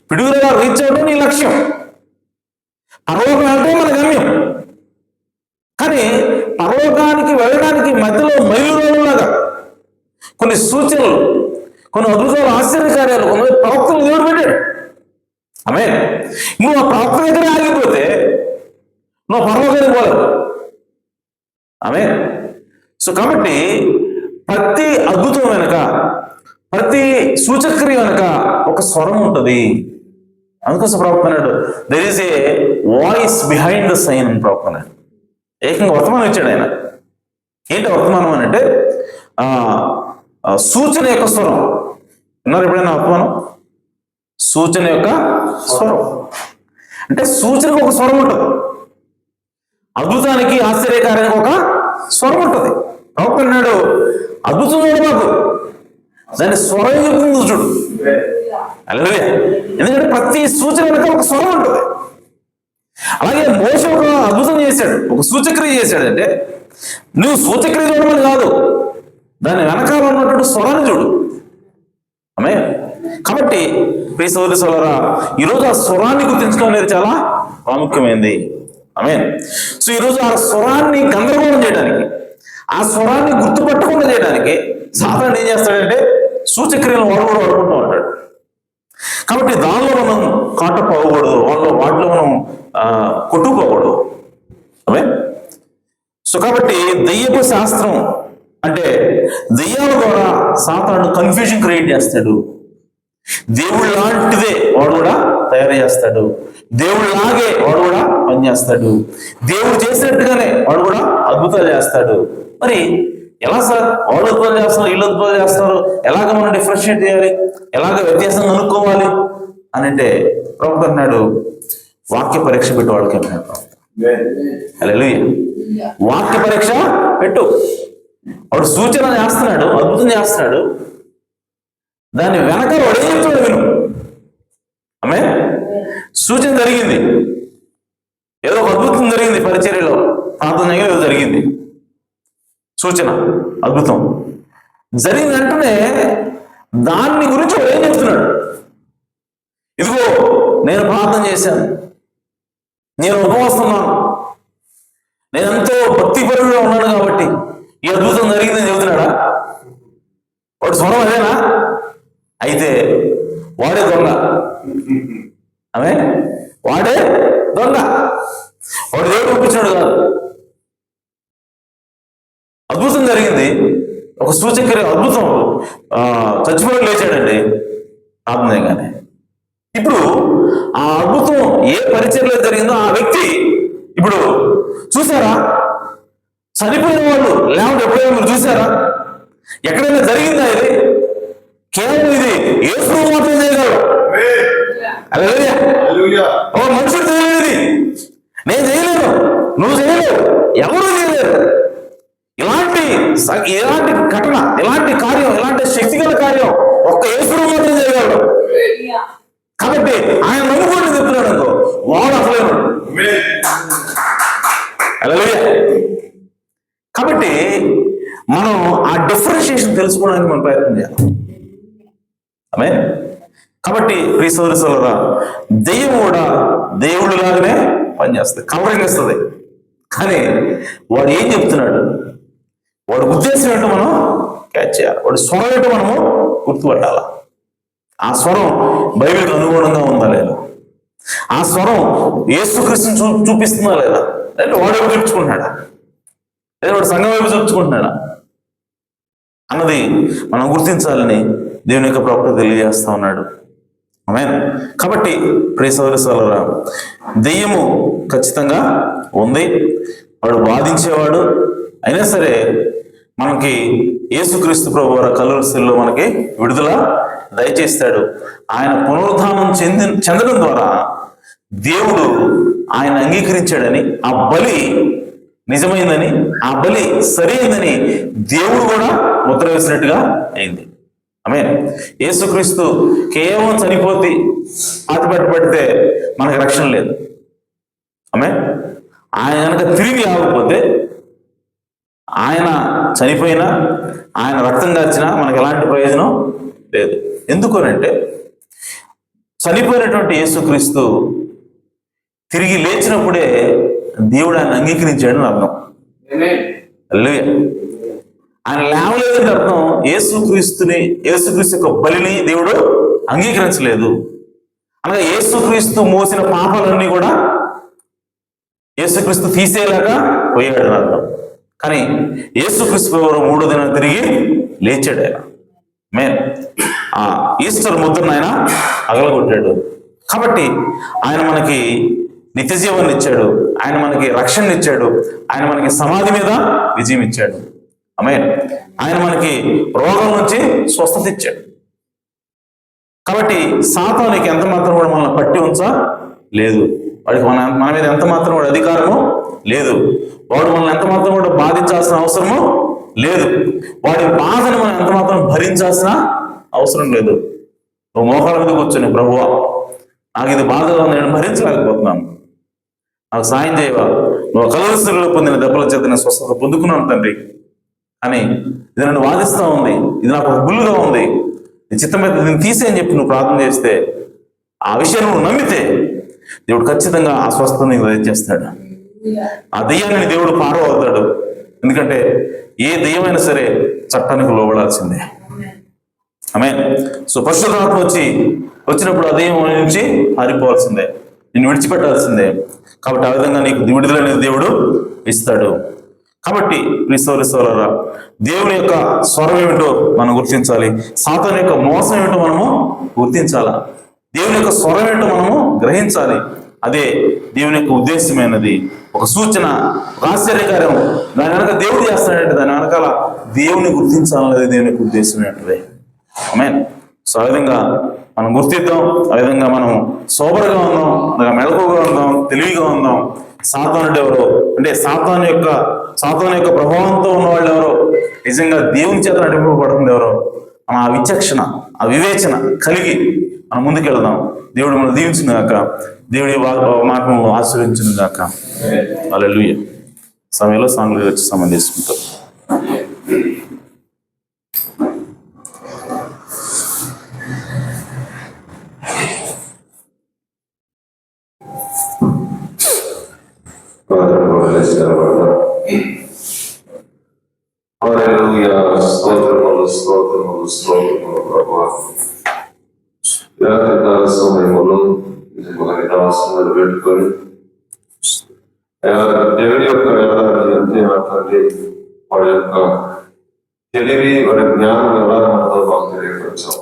పిడుగురాలు రీచ్ అవ్వడం నీ లక్ష్యం. పరలోకం అంటే మన గమ్యం. కానీ పరలోకానికి వెళ్ళడానికి మధ్యలో మైలురాళ్ళలాగా కొన్ని సూచనలు, కొన్ని అద్భుతాలు, ఆశ్చర్యకార్యాలు, కొన్ని ప్రవక్తలు దేవుడు పెట్టాడు. ఆమె నువ్వు ఆ ప్రవక్త దగ్గర ఆగిపోతే నువ్వు పరలోకానికి పోలేవు. ఆమె. సో కాబట్టి ప్రతి అద్భుతం వెనక, ప్రతి సూచక్రియ వెనక ఒక స్వరం ఉంటుంది. అందుకోసం ప్రవక్త అన్నాడు, there is a voice behind the sign అని ప్రవక్త అన్నాడు. ఏకంగా వర్తమానం ఇచ్చాడు ఆయన. ఏంటి వర్తమానం అని అంటే, సూచన యొక్క స్వరం. విన్నారు ఎప్పుడైనా వర్తమానం? సూచన యొక్క స్వరం అంటే సూచనకు ఒక స్వరం ఉంటుంది, అద్భుతానికి ఆశ్చర్యకార్యానికి ఒక స్వరం ఉంటుంది. ప్రవక్త అన్నాడు, అద్భుతం చూడు మాకు, దాని స్వరం చెప్తుంది చూడు. హల్లెలూయా. ఎందుకంటే ప్రతి సూచన వెనక ఒక స్వరం ఉంటుంది. అలాగే మోషే ఒక అద్భుతం చేశాడు, ఒక సూచక్రియ చేశాడు. అంటే నువ్వు సూచక్రియ చూడమని కాదు, దాని వెనకాల ఉన్నటువంటి స్వరాన్ని చూడు. ఆమె. కాబట్టి ప్రియ సోదరి సోదరా, ఈరోజు ఆ స్వరాన్ని గుర్తించడం అనేది చాలా ప్రాముఖ్యమైనది. ఆమె. సో ఈరోజు ఆ స్వరాన్ని గందరగోళం చేయడానికి, ఆ స్వరాన్ని గుర్తుపట్టకుండా చేయడానికి సాతానుడు ఏం చేస్తాడంటే సూచక్రియలను వాడుకుంటూ ఉంటాడు. కాబట్టి దానిలో మనం కాటపోకూడదు, వాటిలో మనం కొట్టుకోకూడదు. ఆమె. సో కాబట్టి దెయ్యపు శాస్త్రం అంటే దెయ్యాల ద్వారా సాతానుడు కన్ఫ్యూజన్ క్రియేట్ చేస్తాడు. దేవుడు లాంటిదే వాడు కూడా తయారు చేస్తాడు, దేవుడు లాగే వాడు కూడా పనిచేస్తాడు, దేవుడు చేసినట్టుగానే వాడు కూడా అద్భుతాలు చేస్తాడు. మరి ఎలా సార్, వాళ్ళు అద్భుతాలు చేస్తున్నారు, వీళ్ళు అద్భుతాలు చేస్తున్నారు, ఎలాగ మనం డిఫరెన్షియేట్ చేయాలి, ఎలాగ వ్యత్యాసం కనుక్కోవాలి అని అంటే ప్రవక్త అన్నాడు, వాక్య పరీక్ష పెట్టు వాడికి అన్నాడు ప్రవక్త. హల్లెలూయా. వాక్య పరీక్ష పెట్టు. వాడు సూచన చేస్తున్నాడు, అద్భుతం చేస్తున్నాడు, దాని వెనక వాడు ఏం చెప్తాడు విను. ఆమె. సూచన జరిగింది, ఏదో ఒక అద్భుతం జరిగింది, పరిచర్యలో ప్రార్థన ఏదో జరిగింది, సూచన అద్భుతం జరిగిన వెంటనే దాన్ని గురించి వాడు ఏం చెప్తున్నాడు, ఇదిగో నేను ప్రార్థన చేశాను, నేను ఉపవాస్తున్నాను, నేను ఎంతో భక్తిపరుడుగా ఉన్నాను కాబట్టి ఈ అద్భుతం జరిగిందని చెబుతున్నాడా? వాడు స్వరం అదేనా? అయితే వాడే దొంగ. ఆమె. వాడే దొంగ. వాడు దేవుడు పంపించాడు కాదు. అద్భుతం జరిగింది, ఒక సూచక్రియ, అద్భుతం, చచ్చిపోయి లేచాడండి ఆత్మీయంగానే. ఇప్పుడు ఆ అద్భుతం ఏ పరిచర్లో జరిగిందో ఆ వ్యక్తి ఇప్పుడు చూసారా? చనిపోయిన వాళ్ళు లేకపోతే ఎప్పుడైనా మీరు చూసారా? ఎక్కడైనా జరిగిందా ఇది? కేవలం ఇది యేసు మాత్రం చేయగలరు. ఒక మనుషుడు చేయలేదు, నేను చేయలేను, నువ్వు చేయలేవు, ఎవరు చేయలేరు. ఇలాంటి ఘటన, ఇలాంటి కార్యం, ఇలాంటి శక్తిగల కార్యం ఒక్క యేసు మాత్రం చేయగలరు. కాబట్టి ఆయన నమ్ముకోండి చెప్తున్నాడు అనుకో, వాడు అసలేను. హల్లెలూయా. కాబట్టి మనం ఆ డిఫరెన్షియేషన్ తెలుసుకోవడానికి మనం ప్రయత్నం చేయాలి. ఆమె. కాబట్టి ప్రియ సోదరి సోదరులారా, దెయ్యం కూడా దేవుడు లాగానే పనిచేస్తుంది, కవరింగ్ ఇస్తుంది. కానీ వాడు ఏం చెప్తున్నాడు, వాడు ఉద్దేశం ఏంటో మనం క్యాచ్ చేయాలి, వాడు స్వరం ఏంటో మనము గుర్తుపట్టాలి. ఆ స్వరం బైబిల్కి అనుగుణంగా ఉందా లేదా, ఆ స్వరం యేసుక్రీస్తుని చూపిస్తుందా లేదా, అంటే వాడు వైపు చూపించుకుంటున్నాడా, లేదా వాడు సంఘం వైపు చూపించుకుంటున్నాడా అన్నది మనం గుర్తించాలని దేవుని యొక్క ప్రవక్త తెలియజేస్తా ఉన్నాడు. ఆమేన్. కాబట్టి ప్రియ సోదరి సోదరులారా, దెయ్యము ఖచ్చితంగా ఉంది, వాడు బాధించేవాడు. అయినా సరే మనకి యేసుక్రీస్తు ప్రభు వారి కలువరి శిలువలో మనకి విడుదల దయచేస్తాడు. ఆయన పునరుద్ధానం చెందడం ద్వారా దేవుడు ఆయన అంగీకరించాడని, ఆ బలి నిజమైందని, ఆ బలి సరైందని దేవుడు కూడా ముద్ర వేసినట్టుగా అయింది. ఆమేన్. యేసుక్రీస్తు కేవలం చనిపోతే పాతిపెట్టబడితే మనకు రక్షణ లేదు. ఆమేన్. ఆయన కనుక తిరిగి ఆగకపోతే, ఆయన చనిపోయినా, ఆయన రక్తం కార్చినా మనకు ఎలాంటి ప్రయోజనం లేదు. ఎందుకనంటే చనిపోయినటువంటి యేసుక్రీస్తు తిరిగి లేచినప్పుడే దేవుడు ఆయన అంగీకరించాడని అర్థం. హల్లెలూయా. ఆయన లేవలేదని అర్థం యేసుక్రీస్తు యొక్క బలిని దేవుడు అంగీకరించలేదు. అనగా యేసుక్రీస్తు మోసిన పాపాలన్నీ కూడా యేసుక్రీస్తు తీసేలాగా పోయాడు అని అర్థం. కానీ యేసుక్రీస్తు మూడో దినం తిరిగి లేచాడు. ఆయన ఆ ఈస్టర్ ముద్రను ఆయన అగలగొట్టాడు. కాబట్టి ఆయన మనకి నిత్య జీవాన్ని ఇచ్చాడు, ఆయన మనకి రక్షణ ఇచ్చాడు, ఆయన మనకి సమాధి మీద విజయం ఇచ్చాడు. ఆమేన్. ఆయన మనకి రోగం నుంచి స్వస్థత ఇచ్చాడు. కాబట్టి సాతానుకి ఎంత మాత్రం కూడా మనల్ని పట్టి లేదు. వాడికి మన మీద ఎంత మాత్రం కూడా అధికారము లేదు. వాడు మనల్ని ఎంత మాత్రం కూడా బాధించాల్సిన అవసరము లేదు. వాడి బాధను మనం ఎంత మాత్రం భరించాల్సిన అవసరం లేదు. నువ్వు మోకాళ్ళ మీద కూర్చొని, ప్రభువా నాకు ఇది బాధగా ఉంది, నేను భరించలేకపోతున్నాను, నాకు సాయం చేయవా, నువ్వు కలువరి శిలువలో పొందిన దెబ్బల చేత నేను స్వస్థత పొందుకున్నాను తండ్రి అని ఇది నన్ను వాదిస్తూ ఉంది, ఇది నాకు ఒక గుల్లుగా ఉంది, నీ చిత్తం మీద దీన్ని తీసేయని చెప్పి నువ్వు ప్రార్థన చేస్తే, ఆ విషయాన్ని నువ్వు నమ్మితే దేవుడు ఖచ్చితంగా ఆ స్వస్థతని దయచేస్తాడు. ఆ దెయ్యాన్ని దేవుడు పారవవుతాడు. ఎందుకంటే ఏ దెయ్యమైనా సరే చట్టానికి లోబడాల్సిందే. ఆమేన్. సో పరిశుద్ధాత్మ వచ్చినప్పుడు ఆ దెయ్యం నుంచి పారిపోవాల్సిందే, నిన్ను విడిచిపెట్టాల్సిందే. కాబట్టి ఆ విధంగా నీకు విడుదల అనేది దేవుడు ఇస్తాడు. కాబట్టి విశ్వరా దేవుని యొక్క స్వరం ఏమిటో మనం గుర్తించాలి. సాతాను యొక్క మోసం ఏమిటో మనము గుర్తించాలా. దేవుని యొక్క స్వరం ఏంటో మనము గ్రహించాలి. అదే దేవుని యొక్క ఉద్దేశమైనది. ఒక సూచన, ఒక ఆశ్చర్యకార్యం దాని వెనక దేవుడు చేస్తాడంటే దాని వెనకాల దేవుని గుర్తించాలనేది దేవుని యొక్క ఉద్దేశం ఏంటది. ఆమేన్. సో ఆ విధంగా మనం గుర్తిద్దాం, ఆ విధంగా మనం సోబర్గా ఉందాం, మెలకుగా ఉందాం, తెలివిగా ఉందాం. సాతానుడు ఎవరో అంటే సాతాను యొక్క ప్రభావంతో ఉన్న వాళ్ళు ఎవరో, నిజంగా దేవుని చేత నడిపింపబడుతుంది ఎవరో, మనం ఆ విచక్షణ, ఆ వివేచన కలిగి మనం ముందుకెళ్దాం. దేవుడు మనం దీవించును గాక, దేవుడి మాటను ఆశీర్వదించును గాక. హల్లెలూయా. సమయంలో సాంగ్లు వచ్చి సంబంధించుకుంటాం. సమయంలో నివాసాలు పెట్టుకొని దేవుని యొక్క వేళ అంతే వాడి యొక్క తెలివి, వాడి జ్ఞానం ఎలా మనతో మాకు తెలియపరిచాం.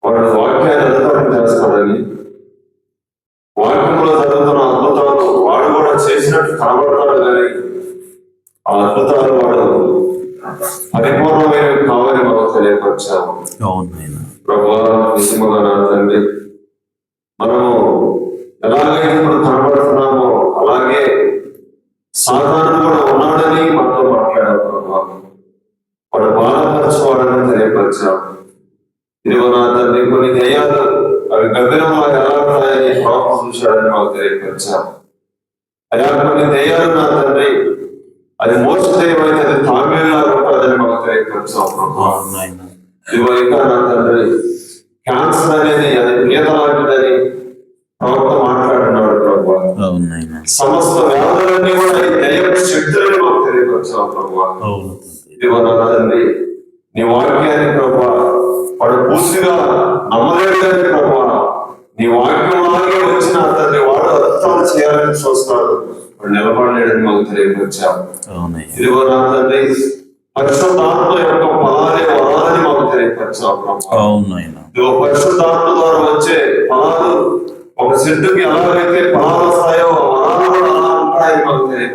వాడు వాక్యాన్ని అద్భుతం చేస్తాడని, వాక్యంలో జరుగుతున్న అద్భుతాలు వాడు కూడా చేసినట్టు కనబడతాడు కానీ ఆ అద్భుతాలు వాడు పరిపూర్ణమైనవి కావాలని మాకు తెలియపరిచాము. ప్రభువా నిజముగా నా తండ్రి, మనము ఎలాగైతే ఇప్పుడు కనబడుతున్నామో అలాగే సాతాను కూడా ఉన్నాడని మనతో మాట్లాడారు. ప్రభువా వాడు బాధపరచువాడని తెలియపరిచాము. ఇదిగో నా తండ్రి, కొన్ని దయ్యాలు అవి గంభీరంగా ఎలా ఉన్నాయని ప్రభావం చూశాడని మాకు తెలియపరిచాము. అలా కొన్ని దయ్యాలు నా తండ్రి అది మోసదేయమైతే అది తామేలా ఉంటుందని మాకు తెలియపరిచాము. ప్రభావ ఇదిగో ఇంకా నా తండ్రి, క్యాన్సర్ అనేది అది పీత లాంటిదని ప్రభుత్వం మాట్లాడుతున్నాడు. ప్రభావ సమస్త వ్యాధులన్నీ కూడా ఈ దయ్యం శక్తులని మాకు తెలియపరిచాము. ప్రభావ ఇదిగో నా తండ్రి, నీ వాక్యాన్ని ప్రభావ వాడు పూర్తిగా నమ్మలేడు కానీ ప్రభావ నీ వాక్యం లాగే వచ్చిన తండ్రి వాడు అద్భుతాలు చేయాలని చూస్తాడు, వాడు నిలబడలేడని మాకు తెలియపరిచాము. ఇదిగో నా తండ్రి, పరిశుద్ధాత్మ యొక్క ఫలాలే వరాలని మాకు తెలియపరిచాము. ఇదిగో పరిశుద్ధాత్మ ద్వారా వచ్చే ఫలాలు ఒక చెట్టుకి ఎలాగైతే ఫలాలు వస్తాయో వరాలు కూడా అలా ఉంటాయి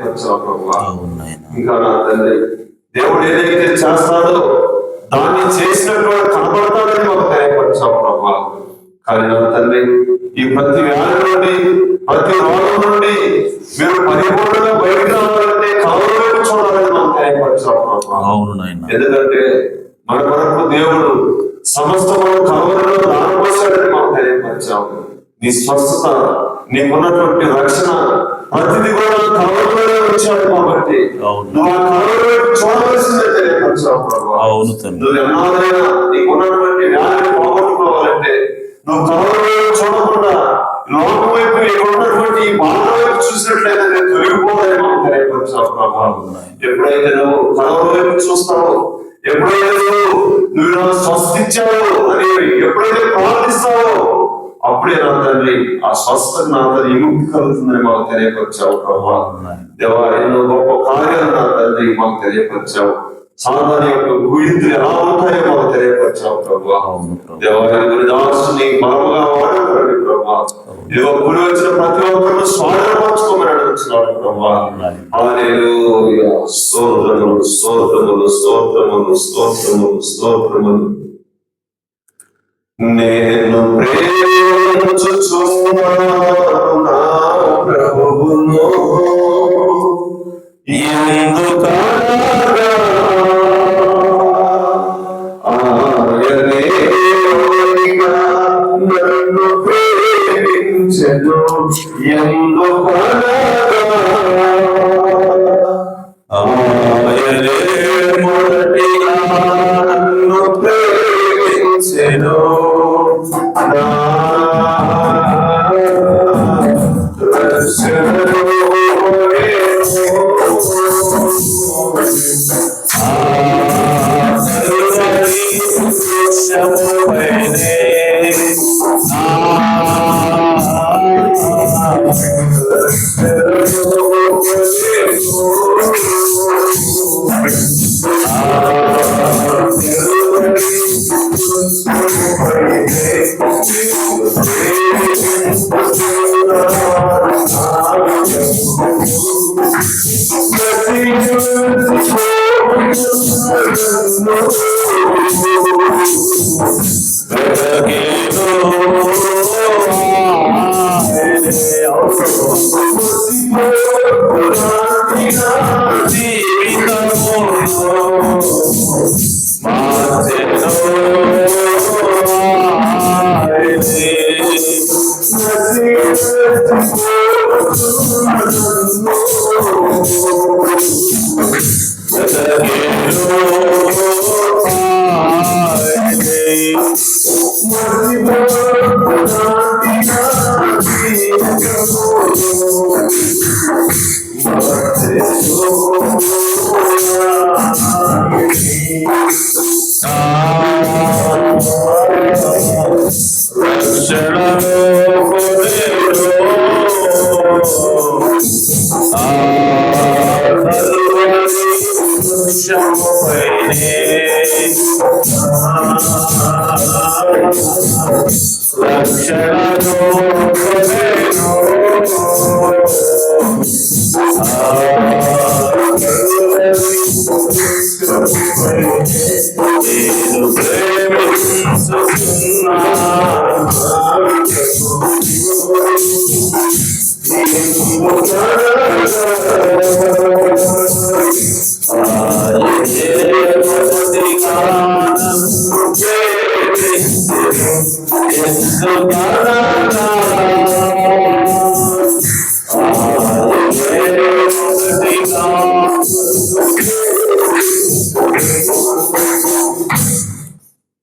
తెలియపరిచావు ప్రభు. అవును నాయన. ఇంకా నా తండ్రి దేవుడు ఏదైతే చేస్తాడో దాన్ని చేసినటువంటి కనబడతాడని మాకు తెలియపరిచావు ప్రభు. కానీ నా తండ్రి ఈ ప్రతి వ్యాధి నుండి ప్రతి రోగం నుండి మీరు పరిపూర్ణంగా బయటకు రావాలంటే కలవరు వైపు చూడాలని మాకు తెలియపరిచావు ప్రభు. అవును నాయన. ఎందుకంటే మన వరకు దేవుడు సమస్తము కలవరిలో దానపోసాడని మాకు తెలియపరిచావు. నీ స్వస్థత, నీకున్నటువంటి రక్షణ ప్రతిది కూడా కలవరిలోనే వచ్చాడు కాబట్టి నువ్వు ఆ కలవరి వైపు చూడవలసిందే తెలియపరిచావు ప్రభు. అవును తండ్రి. నువ్వు ఎన్నాదైనా నీకున్నటువంటి వ్యాధిని పోగొట్టుకోవాలంటే నువ్వు కలవరి వైపు చూడకుండా లోకం వైపు నీకున్నటువంటి ఈ బాధ వైపు చూసినట్లయితే నేను తొలగిపోదని మాకు తెలియపరిచావు ప్రభు. ఎప్పుడైతే నువ్వు కలవరి వైపు చూస్తావో, ఎప్పుడైతే నువ్వు నాకు స్వస్థించావు అని ఎప్పుడైతే ప్రార్థిస్తావో అప్పుడే నా తండ్రి ఆ స్వస్థత నా తండ్రి విముక్తి కలుగుతుందని మాకు తెలియపరిచావు ప్రభు. దేవా, ఎన్నో గొప్ప కార్యాలు నా తండ్రి మాకు తెలియపరిచావు. సాధారణ యొక్క గుయింతులు ఎలా ఉంటాయో మాకు తెలియపరిచావు ప్రభు. దేవా, దాసుని బలముగా వాడుకోండి ప్రభు. ఇదిగో గుడి వచ్చిన ప్రతి ఒక్కరు స్వాధీనపరచుకోమని అడుగుతున్నాడు ప్రభు. హల్లెలూయా. స్తోత్రములు స్తోత్రములు స్తోత్రములు స్తోత్రములు స్తోత్రములు. నేను ప్రేమించుచున్నాను నా ప్రభువును, ఎందుకనగా ఆయనే నన్ను ప్రేమించెను. ఎందుకనగా ఆయనే మొదటిగా నన్ను ప్రేమించెను.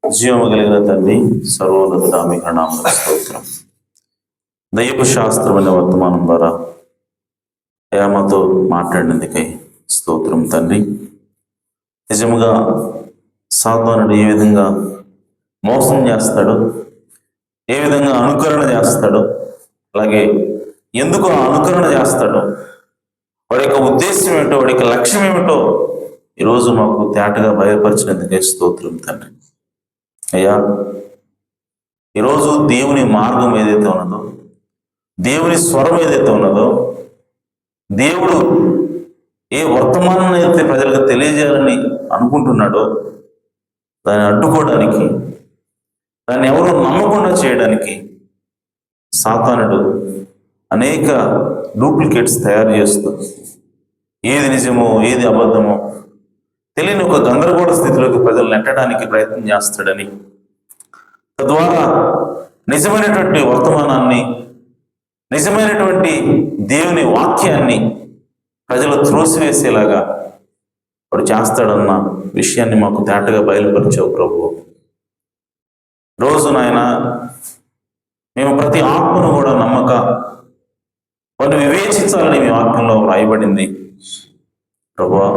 జీవము కలిగిన తండ్రి, సర్వోన్నత మీకు నామమునకు స్తోత్రం. దైవ శాస్త్రమైన వర్తమానం ద్వారా మాతో మాట్లాడినందుకై స్తోత్రం తండ్రి. నిజముగా సాతానుడు ఏ విధంగా మోసం చేస్తాడో, ఏ విధంగా అనుకరణ చేస్తాడో, అలాగే ఎందుకు ఆ అనుకరణ చేస్తాడో, వాడి యొక్క ఉద్దేశం ఏమిటో, వాడి యొక్క లక్ష్యం ఏమిటో ఈరోజు మాకు తేటగా బయలుపరిచినందుకే స్తోత్రం తండ్రి. అయ్యా, ఈరోజు దేవుని మార్గం ఏదైతే ఉన్నదో, దేవుని స్వరం ఏదైతే ఉన్నదో, దేవుడు ఏ వర్తమానాన్ని అయితే ప్రజలకు తెలియజేయాలని అనుకుంటున్నాడో దాన్ని అడ్డుకోవడానికి, దాన్ని ఎవరు నమ్మకుండా చేయడానికి సాతానుడు అనేక డూప్లికేట్స్ తయారు చేస్తూ ఏది నిజమో ఏది అబద్ధమో తెలియని ఒక గందరగోళ స్థితిలోకి ప్రజలు నెట్టడానికి ప్రయత్నం చేస్తాడని, తద్వారా నిజమైనటువంటి వర్తమానాన్ని, నిజమైనటువంటి దేవుని వాక్యాన్ని ప్రజలు త్రోసివేసేలాగా వాడు చేస్తాడన్న విషయాన్ని మాకు తేటగా బయలుపరిచావు ప్రభు. రోజు నాయన మేము ప్రతి ఆత్మను కూడా నమ్మక వాటిని వివేచించాలని మీ వాక్యంలో రాయబడింది ప్రభువా.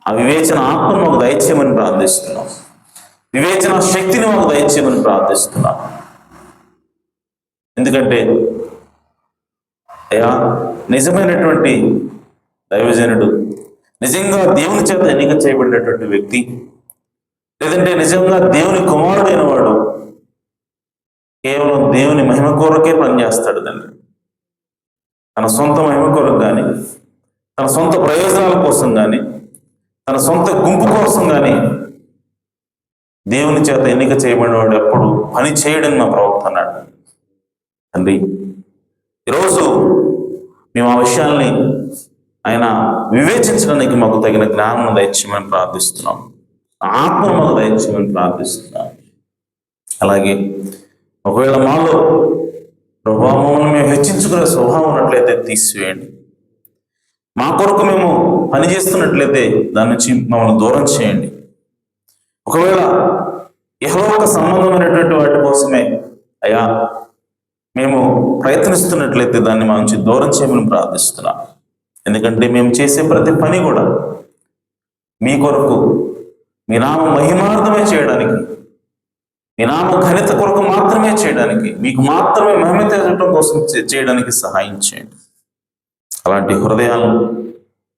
ఆ వివేచన ఆత్మను మాకు దయచేయమని ప్రార్థిస్తున్నాం. వివేచన శక్తిని మాకు దయచేయమని ప్రార్థిస్తున్నాం. ఎందుకంటే అయ్యా, నిజమైనటువంటి దైవజనుడు, నిజంగా దేవుని చేత ఎన్నిక చేయబడినటువంటి వ్యక్తి, లేదంటే నిజంగా దేవుని కుమారుడైన వాడు కేవలం దేవుని మహిమ కొరకే పనిచేస్తాడు తండ్రి. తన సొంత మహిమ కొరకు కానీ, తన సొంత ప్రయోజనాల కోసం కానీ, తన సొంత గుంపు కోసం కానీ దేవుని చేత ఎన్నిక చేయబడినవాడు ఎప్పుడు పని చేయడని మా ప్రవక్త అన్నాడు తండ్రి. ఈరోజు మేము ఆ విషయాల్ని ఆయన వివేచించడానికి మాకు తగిన జ్ఞానం దయచేయమని ప్రార్థిస్తున్నాం. ఆత్మ మాకు దయచేయమని ప్రార్థిస్తున్నాం. అలాగే ఒకవేళ మాలో ప్రభావం మేము హెచ్చించుకునే స్వభావం ఉన్నట్లయితే తీసివేయండి. మా కొరకు మేము పనిచేస్తున్నట్లయితే దాని నుంచి మమ్మల్ని దూరం చేయండి. ఒకవేళ ఇహలోక సంబంధమైనటువంటి వాటి కోసమే అయ్యా మేము ప్రయత్నిస్తున్నట్లయితే దాన్ని మా నుంచి దూరం చేయమని ప్రార్థిస్తున్నాం. ఎందుకంటే మేము చేసే ప్రతి పని కూడా మీ కొరకు, మీ నామ మహిమార్థమే చేయడానికి, మీ నామ ఘనత కొరకు మాత్రమే చేయడానికి, మీకు మాత్రమే మహిమ తెచ్చడం కోసం చేయడానికి సహాయం చేయండి. అలాంటి హృదయాలను,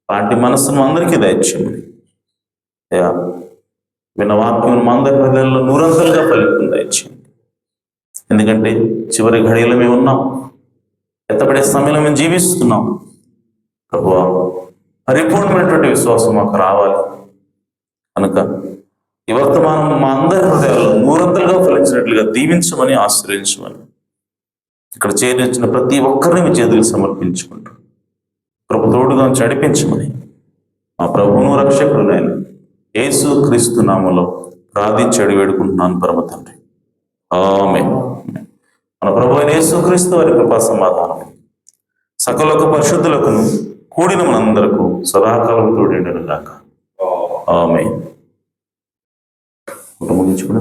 అలాంటి మనస్సును అందరికీ దయచేయమని అయ్యా విన్న వాక్యం మా అందరి హృదయాల్లో నూరంతలుగా ఫలితం దయచేయండి. ఎందుకంటే చివరి ఘడియలో మేము ఉన్నాం, ఎత్తపడే సమయంలో మేము జీవిస్తున్నాం ప్రభువా. పరిపూర్ణమైనటువంటి విశ్వాసం మాకు రావాలి కనుక ఈ వర్తమానం మా అందరి హృదయాల్లో నూరంతలుగా ఫలించినట్లుగా దీవించమని, ఆశ్రయించమని ఇక్కడ చేరించిన ప్రతి ఒక్కరిని మీ చేతులకు సమర్పించుకుంటూ కృప తోడుగా నడిపించమని మా ప్రభువును రక్షకుడునైన యేసు క్రీస్తు నామములో ప్రార్థించి అడిగి వేడుకుంటున్నాను పరమ తండ్రి. ఆమేన్. మన ప్రభు అయిన యేసు క్రీస్తు వారి కృపా సమాధానం సకలకు పరిశుద్ధులకును కూడిన మనందరకు సదాకాలం తోడేండును గాక. ఆమేన్. ముగించుకుని